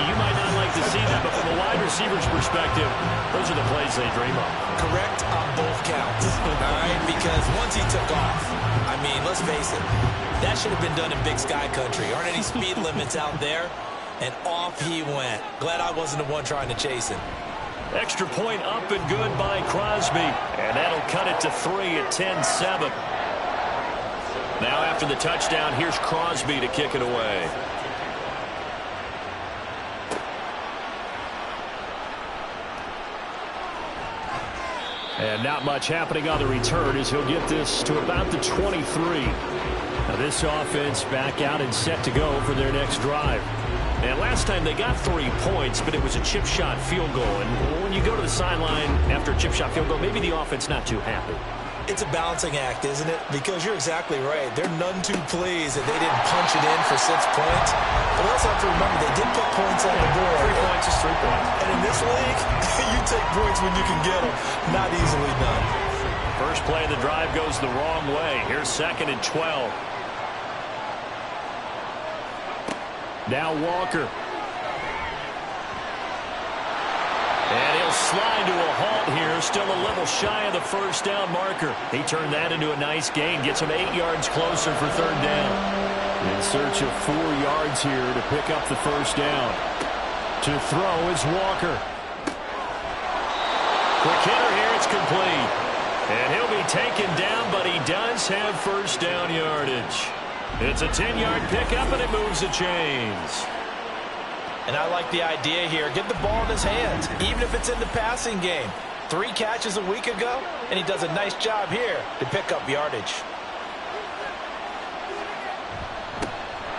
Speaker 5: you might not like to see that, but from a wide receiver's perspective, those are the plays they dream of.
Speaker 3: Correct on both counts, all right? Because once he took off, I mean, let's face it, that should have been done in Big Sky country. Aren't any speed limits out there? And off he went. Glad I wasn't the one trying to chase him.
Speaker 5: Extra point up and good by Crosby. And that'll cut it to 3 at 10-7. Now after the touchdown, here's Crosby to kick it away. And not much happening on the return as he'll get this to about the 23. Now this offense back out and set to go for their next drive. And last time they got 3 points, but it was a chip shot field goal. And when you go to the sideline after a chip shot field goal, maybe the offense not too happy.
Speaker 3: It's a balancing act, isn't it? Because you're exactly right. They're none too pleased that they didn't punch it in for 6 points. But we also have to remember they did put points on the board.
Speaker 5: 3 points is 3 points.
Speaker 3: And in this league, you take points when you can get them. Not easily done.
Speaker 5: First play of the drive goes the wrong way. Here's 2nd and 12. Now Walker. And he'll slide to a halt here. Still a little shy of the 1st down marker. He turned that into a nice gain. Gets him 8 yards closer for 3rd down. In search of 4 yards here to pick up the 1st down. To throw is Walker. Quick hitter here. It's complete. And he'll be taken down, but he does have 1st down yardage. It's a 10-yard pickup, and it moves the chains.
Speaker 6: And I like the idea here. Get the ball in his hands, even if it's in the passing game. 3 catches a week ago, and he does a nice job here to pick up yardage.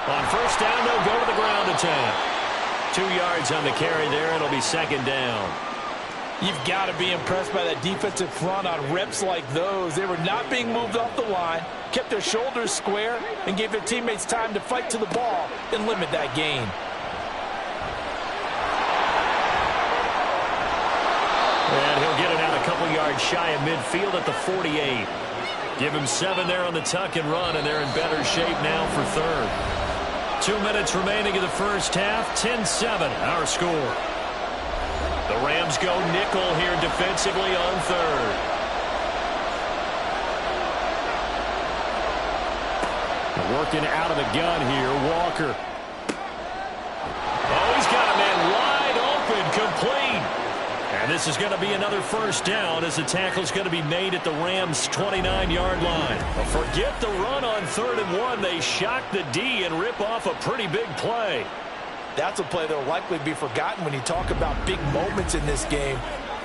Speaker 5: On 1st down, they'll go to the ground attack. 2 yards on the carry there. It'll be 2nd down.
Speaker 6: You've got to be impressed by that defensive front on reps like those. They were not being moved off the line, kept their shoulders square, and gave their teammates time to fight to the ball and limit that gain.
Speaker 5: And he'll get it out a couple yards shy of midfield at the 48. Give him 7 there on the tuck and run, and they're in better shape now for 3rd. 2 minutes remaining in the first half. 10-7, our score. The Rams go nickel here defensively on 3rd. Working out of the gun here, Walker. Oh, he's got a man wide open, complete. And this this is going to be another first down as the tackle's going to be made at the Rams' 29-yard line. But forget the run on 3rd and 1. They shock the D and rip off a pretty big play.
Speaker 6: That's a play that will likely be forgotten when you talk about big moments in this game.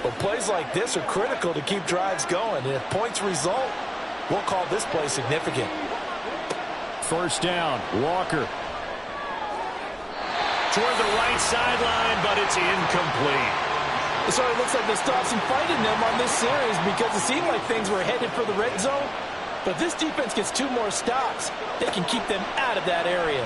Speaker 6: But plays like this are critical to keep drives going. And if points result, we'll call this play significant.
Speaker 5: First down, Walker. Toward the right sideline, but it's incomplete.
Speaker 6: It sort of looks like they'll stop some fight in them on this series because it seemed like things were headed for the red zone. But if this defense gets 2 more stops, they can keep them out of that area.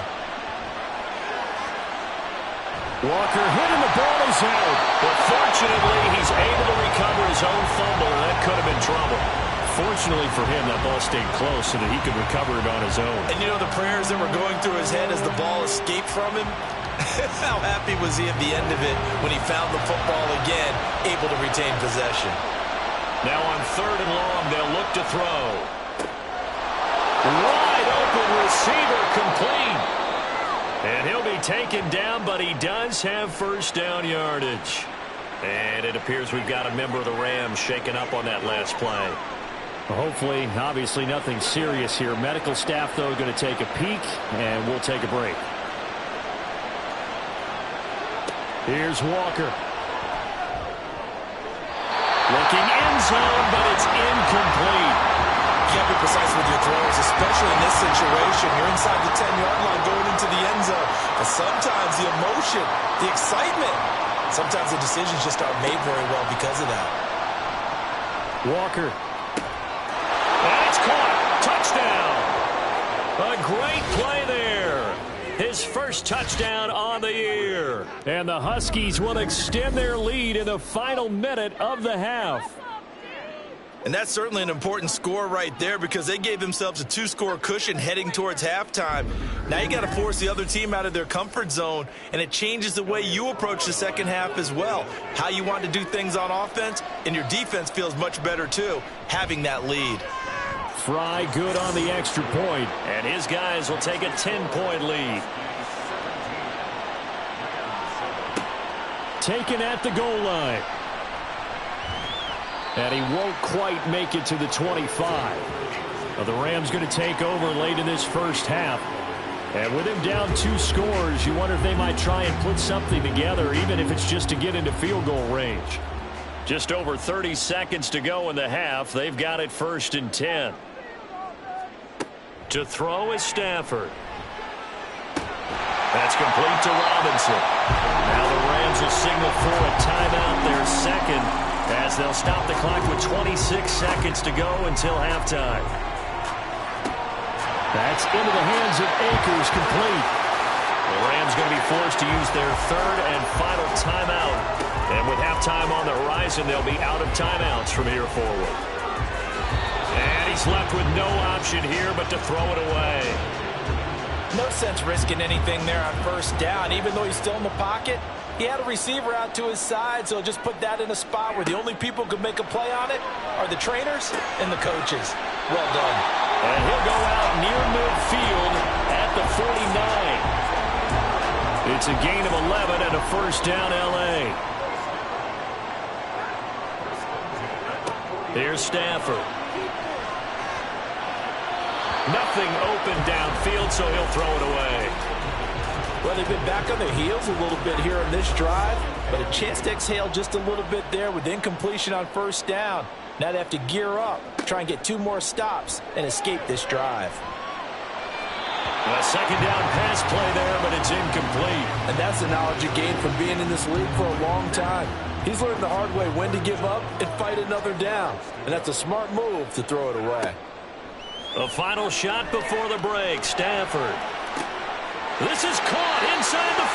Speaker 5: Walker hit and the ball is out. But fortunately, he's able to recover his own fumble, and that could have been trouble. Fortunately for him, that ball stayed close so that he could recover it on his own.
Speaker 3: And you know the prayers that were going through his head as the ball escaped from him? How happy was he at the end of it when he found the football again, able to retain possession?
Speaker 5: Now on 3rd and long, they'll look to throw. Wide open receiver complete. And he'll be taken down, but he does have first down yardage. And it appears we've got a member of the Rams shaken up on that last play. Hopefully, obviously nothing serious here. Medical staff, though, going to take a peek, and we'll take a break. Here's Walker. Looking end zone, but it's incomplete.
Speaker 3: You can't be precise with your throws, especially in this situation. You're inside the 10-yard line going into the end zone. But sometimes the emotion, the excitement, sometimes the decisions just aren't made very well because of that.
Speaker 5: Walker. And it's caught. Touchdown. A great play there. His first touchdown on the year. And the Huskies will extend their lead in the final minute of the half.
Speaker 3: And that's certainly an important score right there because they gave themselves a 2-score cushion heading towards halftime. Now you got to force the other team out of their comfort zone, and it changes the way you approach the second half as well. How you want to do things on offense, and your defense feels much better too, having that lead.
Speaker 5: Fry good on the extra point, and his guys will take a 10-point lead. Taken at the goal line. And he won't quite make it to the 25. Well, the Rams going to take over late in this first half. And with him down 2 scores, you wonder if they might try and put something together, even if it's just to get into field goal range. Just over 30 seconds to go in the half. They've got it 1st and 10. To throw is Stafford. That's complete to Robinson. Now the Rams will signal for a timeout, their second, as they'll stop the clock with 26 seconds to go until halftime. That's into the hands of Akers, complete. The Rams going to be forced to use their 3rd and final timeout. And with halftime on the horizon, they'll be out of timeouts from here forward. And he's left with no option here but to throw it away.
Speaker 6: No sense risking anything there on 1st down. Even though he's still in the pocket, he had a receiver out to his side, so just put that in a spot where the only people who can make a play on it are the trainers and the coaches. Well done.
Speaker 5: And he'll go out near midfield at the 49. It's a gain of 11 and a first down, L.A. Here's Stafford. Nothing open downfield, so he'll throw it away.
Speaker 6: Well, they've been back on their heels a little bit here on this drive, but a chance to exhale just a little bit there with incompletion on 1st down. Now they have to gear up, try and get 2 more stops, and escape this drive.
Speaker 5: A 2nd down pass play there, but it's incomplete.
Speaker 6: And that's the knowledge you gain from being in this league for a long time. He's learned the hard way when to give up and fight another down. And that's a smart move to throw it away.
Speaker 5: A final shot before the break. Stafford. This is caught inside the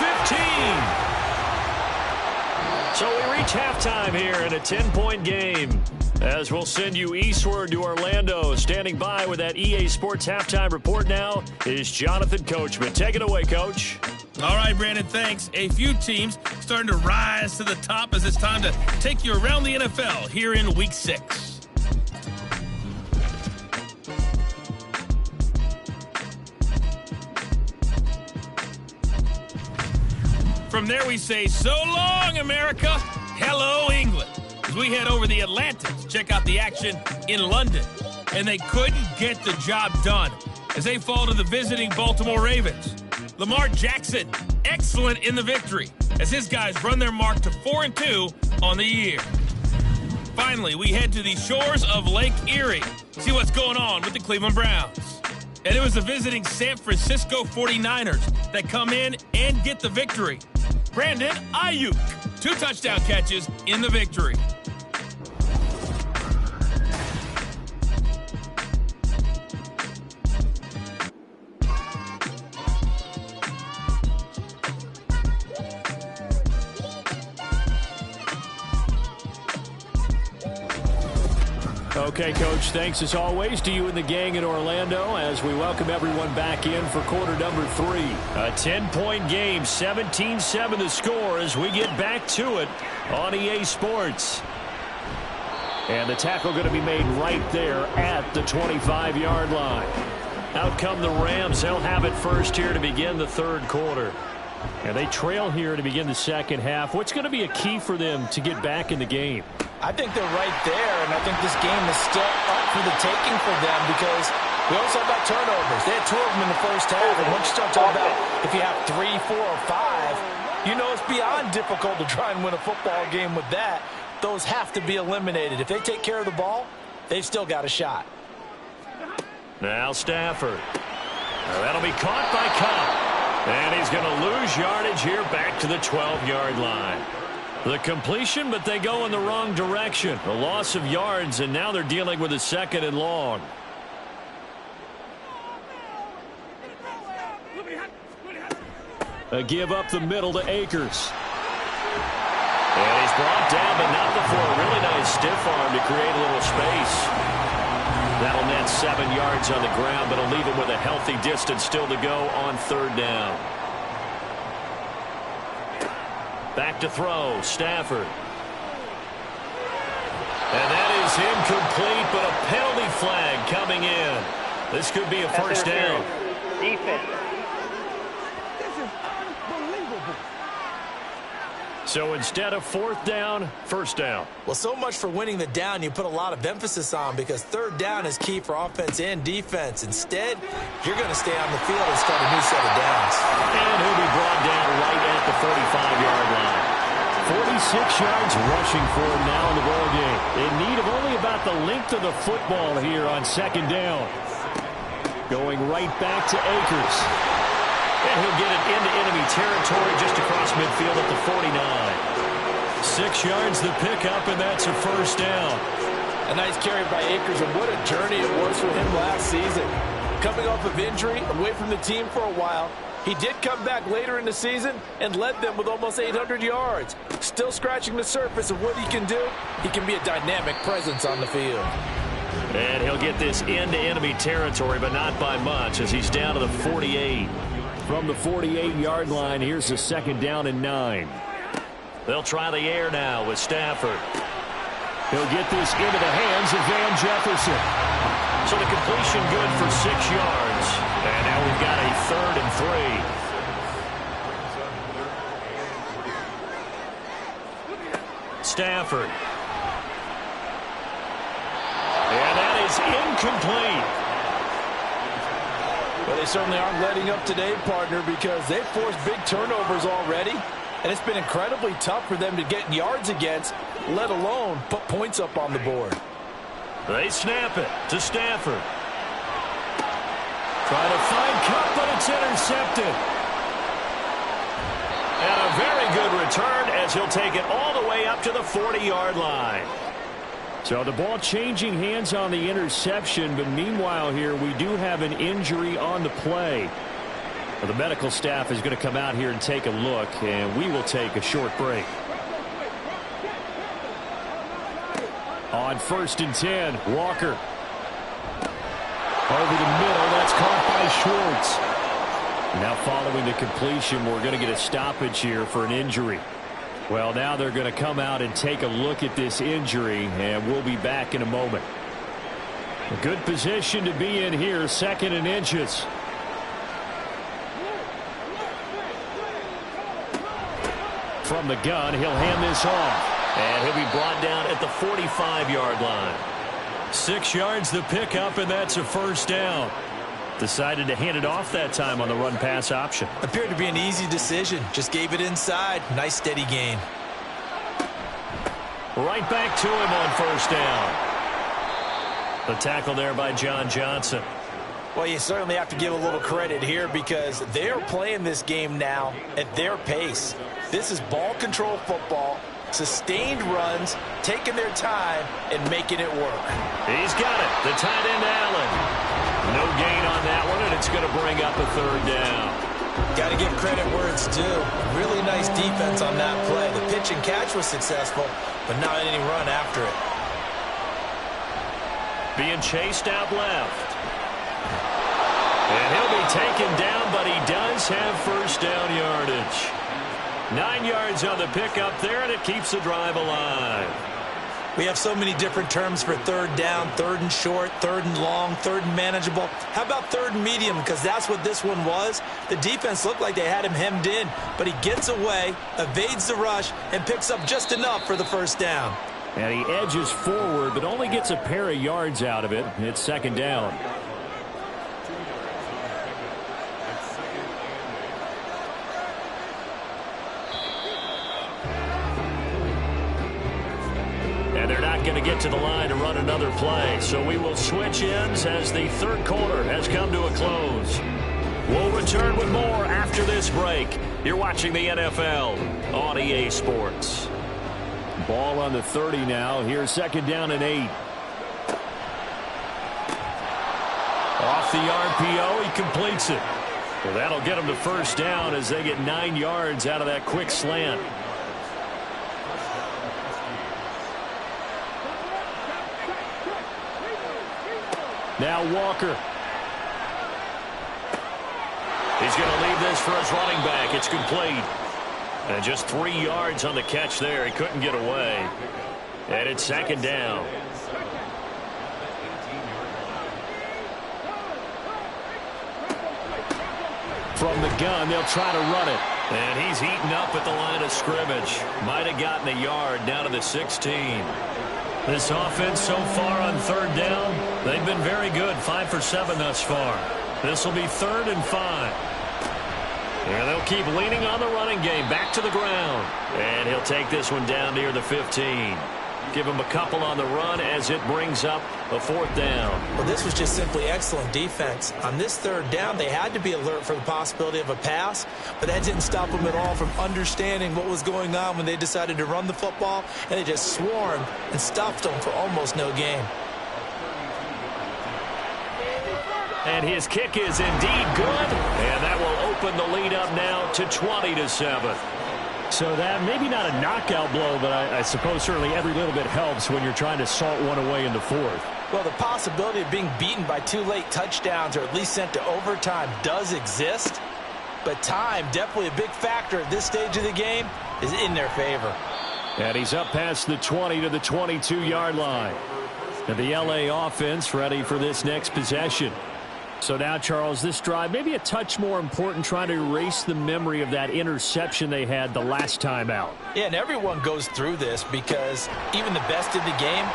Speaker 5: 15. So we reach halftime here in a 10-point game. As we'll send you eastward to Orlando. Standing by with that EA Sports halftime report now is Jonathan Coachman. Take it away, Coach.
Speaker 8: All right, Brandon, thanks. A few teams starting to rise to the top as it's time to take you around the NFL here in Week 6. From there we say, so long, America. Hello, England. as we head over the Atlantic to check out the action in London. And they couldn't get the job done as they fall to the visiting Baltimore Ravens. Lamar Jackson, excellent in the victory as his guys run their mark to 4-2 on the year. Finally, we head to the shores of Lake Erie, see what's going on with the Cleveland Browns. And it was the visiting San Francisco 49ers that come in and get the victory. Brandon Ayuk, 2 touchdown catches in the victory.
Speaker 5: Okay, Coach, thanks as always to you and the gang in Orlando as we welcome everyone back in for quarter number 3.
Speaker 2: A 10-point game, 17-7 the score as we get back to it on EA Sports.
Speaker 5: And the tackle going to be made right there at the 25-yard line.
Speaker 2: Out come the Rams. They'll have it first here to begin the third quarter.
Speaker 5: And they trail here to begin the second half. What's going to be a key for them to get back in the game?
Speaker 6: I think they're right there, and I think this game is still up for the taking for them because we also have about turnovers. They had 2 of them in the first half, and once you start talking about if you have 3, 4, or 5, you know it's beyond difficult to try and win a football game with that. Those have to be eliminated. If they take care of the ball, they've still got a shot.
Speaker 2: Now Stafford. That'll be caught by Cobb. And he's going to lose yardage here back to the 12-yard line. The completion, but they go in the wrong direction. A loss of yards, and now they're dealing with a 2nd and long.
Speaker 5: A give up the middle to Akers.
Speaker 2: And he's brought down, but not before a really nice stiff arm to create a little space. That'll net 7 yards on the ground, but it'll leave him with a healthy distance still to go on 3rd down. Back to throw, Stafford. And that is incomplete, but a penalty flag coming in. This could be a first down.
Speaker 9: Defense.
Speaker 2: So instead of 4th down, 1st down.
Speaker 3: Well, so much for winning the down you put a lot of emphasis on because 3rd down is key for offense and defense. Instead, you're going to stay on the field and start a new set of downs.
Speaker 2: And he'll be brought down right at the 45-yard line.
Speaker 5: 46 yards rushing for him now in the ball game. In need of only about the length of the football here on 2nd down. Going right back to Akers.
Speaker 2: And he'll get it into enemy territory just across midfield at the 49.
Speaker 5: 6 yards the pickup, and that's a 1st down.
Speaker 6: A nice carry by Akers, and what a journey it was for him last season. Coming off of injury, away from the team for a while, he did come back later in the season and led them with almost 800 yards. Still scratching the surface of what he can do. He can be a dynamic presence on the field.
Speaker 2: And he'll get this into enemy territory, but not by much as he's down to the 48.
Speaker 5: From the 48-yard line, here's the 2nd down and 9.
Speaker 2: They'll try the air now with Stafford.
Speaker 5: He'll get this into the hands of Van Jefferson.
Speaker 2: So the completion good for 6 yards. And now we've got a 3rd and 3. Stafford. And that is incomplete.
Speaker 6: Well, they certainly aren't letting up today, partner, because they've forced big turnovers already, and it's been incredibly tough for them to get yards against, let alone put points up on the board.
Speaker 2: They snap it to Stafford. Trying to find Cup, but it's intercepted. And a very good return as he'll take it all the way up to the 40-yard line.
Speaker 5: So the ball changing hands on the interception, but meanwhile here we do have an injury on the play. Well, the medical staff is going to come out here and take a look, and we will take a short break. On 1st and 10, Walker. Over the middle, that's caught by Schwartz. Now following the completion, we're going to get a stoppage here for an injury. Well, now they're going to come out and take a look at this injury, and we'll be back in a moment. A good position to be in here, 2nd and inches. From the gun, he'll hand this off.
Speaker 2: And he'll be brought down at the 45-yard line. 6 yards the pickup, and that's a first down. Decided to hand it off that time on the run-pass option.
Speaker 6: Appeared to be an easy decision. Just gave it inside. Nice steady gain.
Speaker 2: Right back to him on first down. The tackle there by John Johnson.
Speaker 6: Well, you certainly have to give a little credit here because they're playing this game now at their pace. This is ball control football, sustained runs, taking their time, and making it work.
Speaker 2: He's got it. The tight end, Allen. No gain on that one, and it's going to bring up a third down.
Speaker 6: Got to give credit where it's due. Really nice defense on that play. The pitch and catch was successful, but not any run after it.
Speaker 2: Being chased out left. And he'll be taken down, but he does have first down yardage. 9 yards on the pickup there, and it keeps the drive alive.
Speaker 6: We have so many different terms for third down, third and short, third and long, third and manageable. How about third and medium? Because that's what this one was. The defense looked like they had him hemmed in, but he gets away, evades the rush, and picks up just enough for the first down.
Speaker 5: And he edges forward, but only gets a pair of yards out of it. It's second down. And they're not going to get to the line to run another play. So we will switch ends as the third quarter has come to a close. We'll return with more after this break. You're watching the NFL on EA Sports. Ball on the 30 now. Here's second down and 8. Off the RPO, he completes it. Well, that'll get him to first down as they get 9 yards out of that quick slant. Now Walker. He's going to leave this for his running back. It's complete. And just 3 yards on the catch there. He couldn't get away. And it's second down. From the gun, they'll try to run it.
Speaker 2: And he's eaten up at the line of scrimmage. Might have gotten a yard down to the 16. This offense so far on third down, they've been very good. 5 for 7 thus far. This will be 3rd and 5. And they'll keep leaning on the running game. Back to the ground. And he'll take this one down near the 15. Give him a couple on the run as it brings up a 4th down.
Speaker 6: Well, this was just simply excellent defense. On this third down, they had to be alert for the possibility of a pass, but that didn't stop them at all from understanding what was going on when they decided to run the football, and they just swarmed and stuffed them for almost no gain.
Speaker 2: And his kick is indeed good, and that will open the lead up now to 20-7.
Speaker 5: So that maybe not a knockout blow, but I suppose certainly every little bit helps when you're trying to salt one away in the 4th.
Speaker 6: Well, the possibility of being beaten by 2 late touchdowns or at least sent to overtime does exist, but time, definitely a big factor at this stage of the game, is in their favor.
Speaker 5: And he's up past the 20 to the 22-yard line. And the LA offense ready for this next possession. So now, Charles, this drive maybe a touch more important, trying to erase the memory of that interception they had the last time out.
Speaker 6: Yeah, and everyone goes through this because even the best in the game,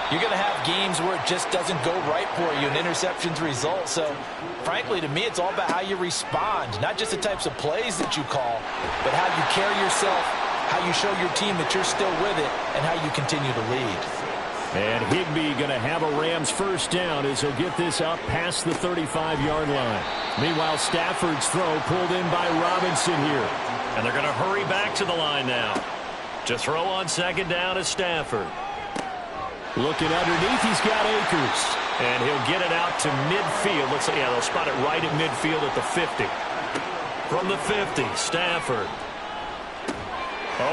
Speaker 6: you're going to have games where it just doesn't go right for you and interceptions result. So, frankly, to me, it's all about how you respond, not just the types of plays that you call, but how you carry yourself, how you show your team that you're still with it, and how you continue to lead.
Speaker 5: And Higbee going to have a Rams first down as he'll get this up past the 35-yard line. Meanwhile, Stafford's throw pulled in by Robinson here.
Speaker 2: And they're going to hurry back to the line now. To throw on second down is Stafford.
Speaker 5: Looking underneath, he's got Akers.
Speaker 2: And he'll get it out to midfield. Looks like, yeah, they'll spot it right at midfield at the 50. From the 50, Stafford.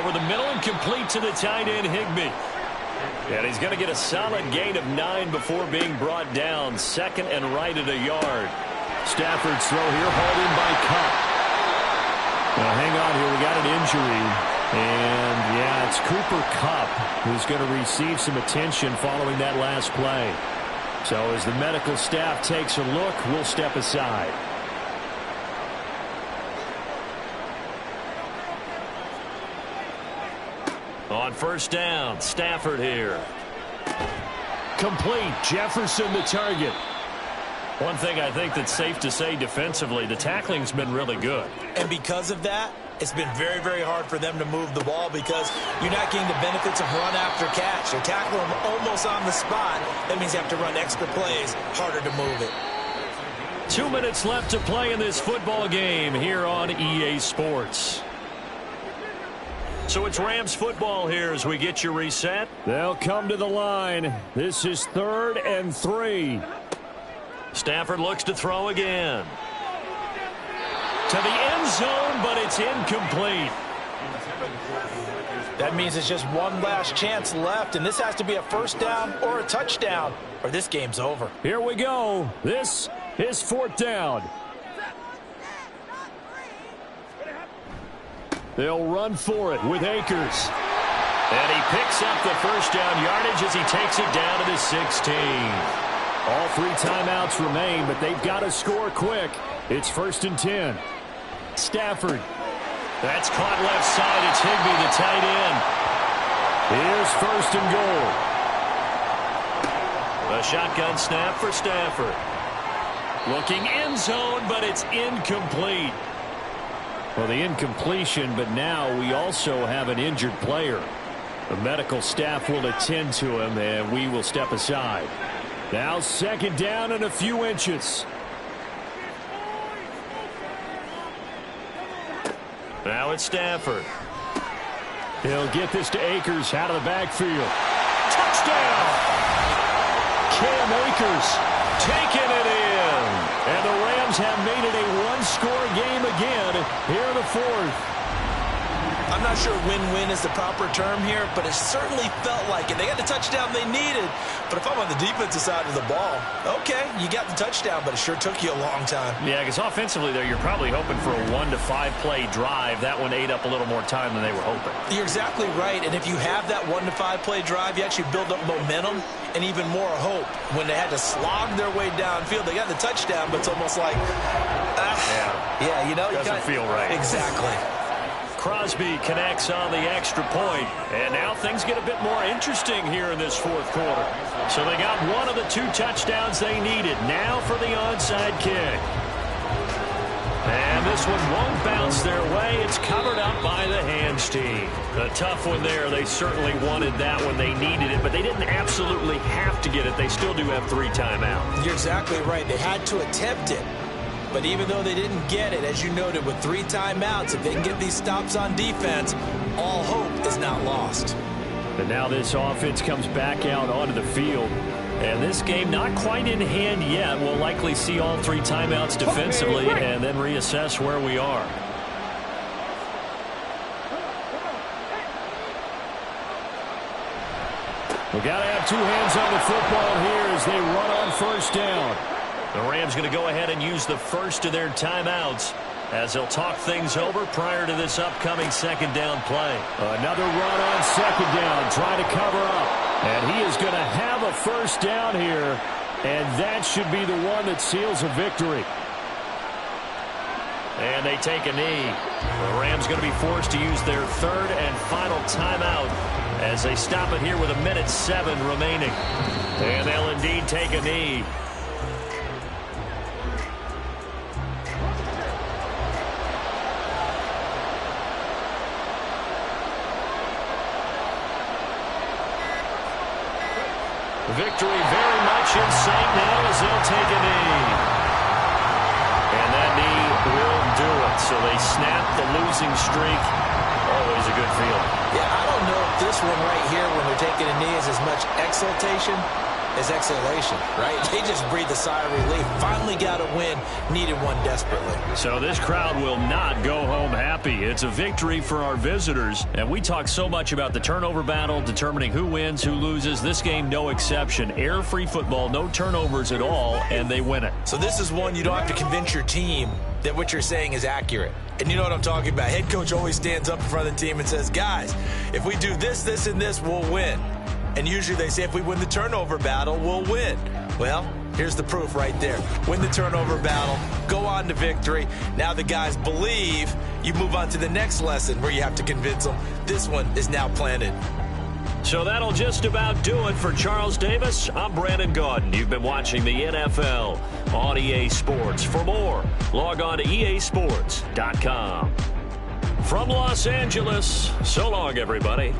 Speaker 2: Over the middle and complete to the tight end, Higbee. And he's going to get a solid gain of 9 before being brought down. 2nd and right at a yard.
Speaker 5: Stafford's throw here hauled in by Kupp. Now hang on here, we got an injury. And yeah, it's Cooper Kupp who's going to receive some attention following that last play. So as the medical staff takes a look, we'll step aside.
Speaker 2: On first down, Stafford here.
Speaker 5: Complete. Jefferson the target.
Speaker 2: One thing I think that's safe to say defensively, the tackling's been really good.
Speaker 3: And because of that, it's been very, very hard for them to move the ball because you're not getting the benefits of run after catch. They're tackling them almost on the spot. That means you have to run extra plays, harder to move it.
Speaker 2: 2 minutes left to play in this football game here on EA Sports. So it's Rams football here as we get you reset.
Speaker 5: They'll come to the line. This is 3rd and 3.
Speaker 2: Stafford looks to throw again. To the end zone, but it's incomplete.
Speaker 6: That means it's just one last chance left, and this has to be a first down or a touchdown, or this game's over.
Speaker 5: Here we go. This is 4th down. They'll run for it with Akers.
Speaker 2: And he picks up the first down yardage as he takes it down to the 16.
Speaker 5: All 3 timeouts remain, but they've got to score quick. It's 1st and 10. Stafford.
Speaker 2: That's caught left side. It's Higbee, the tight end.
Speaker 5: Here's 1st and goal.
Speaker 2: A shotgun snap for Stafford. Looking end zone, but it's incomplete.
Speaker 5: Well, the incompletion, but now we also have an injured player. The medical staff will attend to him, and we will step aside. Now 2nd down and a few inches.
Speaker 2: Now it's Stafford.
Speaker 5: He'll get this to Akers out of the backfield. Touchdown! Cam Akers taking it in. And the Rams have made it a one-score game again here in the 4th.
Speaker 3: I'm not sure win-win is the proper term here, but it certainly felt like it. They got the touchdown they needed, but if I'm on the defensive side of the ball, okay, you got the touchdown, but it sure took you a long time.
Speaker 2: Yeah, because offensively there, you're probably hoping for a 1 to 5 play drive. That one ate up a little more time than they were hoping.
Speaker 3: You're exactly right, and if you have that 1 to 5 play drive, you actually build up momentum and even more hope. When they had to slog their way downfield, they got the touchdown, but it's almost like, yeah, you know,
Speaker 2: doesn't feel right.
Speaker 3: Exactly.
Speaker 2: Crosby connects on the extra point, and now things get a bit more interesting here in this 4th quarter. So they got one of the 2 touchdowns they needed. Now for the onside kick. And this one won't bounce their way. It's covered up by the hands team. A tough one there. They certainly wanted that when they needed it, but they didn't absolutely have to get it. They still do have 3 timeouts.
Speaker 3: You're exactly right. They had to attempt it. But even though they didn't get it, as you noted, with 3 timeouts, if they can get these stops on defense, all hope is not lost.
Speaker 5: And now this offense comes back out onto the field. And this game not quite in hand yet. We'll likely see all 3 timeouts defensively and then reassess where we are. We've got to have 2 hands on the football here as they run on first down.
Speaker 2: The Rams going to go ahead and use the first of their timeouts as they'll talk things over prior to this upcoming 2nd down play.
Speaker 5: Another run on 2nd down, trying to cover up. And he is going to have a first down here, and that should be the one that seals a victory.
Speaker 2: And they take a knee. The Rams going to be forced to use their 3rd and final timeout as they stop it here with 1:07 remaining. And they'll indeed take a knee. Victory very much in sight now as they'll take a knee. And that knee will do it. So they snap the losing streak. Always a good feeling.
Speaker 3: Yeah, I don't know if this one right here when they're taking a knee is as much exultation as exhalation, right? They just breathe a sigh of relief. Finally got a win. Needed one desperately.
Speaker 2: So this crowd will not go home happy. It's a victory for our visitors. And we talk so much about the turnover battle, determining who wins, who loses. This game, no exception. Error-free football, no turnovers at all, and they win it.
Speaker 3: So this is one you don't have to convince your team that what you're saying is accurate. And you know what I'm talking about. Head coach always stands up in front of the team and says, guys, if we do this, this, and this, we'll win. And usually they say if we win the turnover battle, we'll win. Well, Here's the proof right there. Win the turnover battle, go on to victory. Now the guys believe. You move on to the next lesson where you have to convince them. This one is now planted.
Speaker 2: So that'll just about do it for Charles Davis. I'm Brandon Gaudin. You've been watching the NFL on EA Sports. For more, log on to easports.com. From Los Angeles, so long, everybody.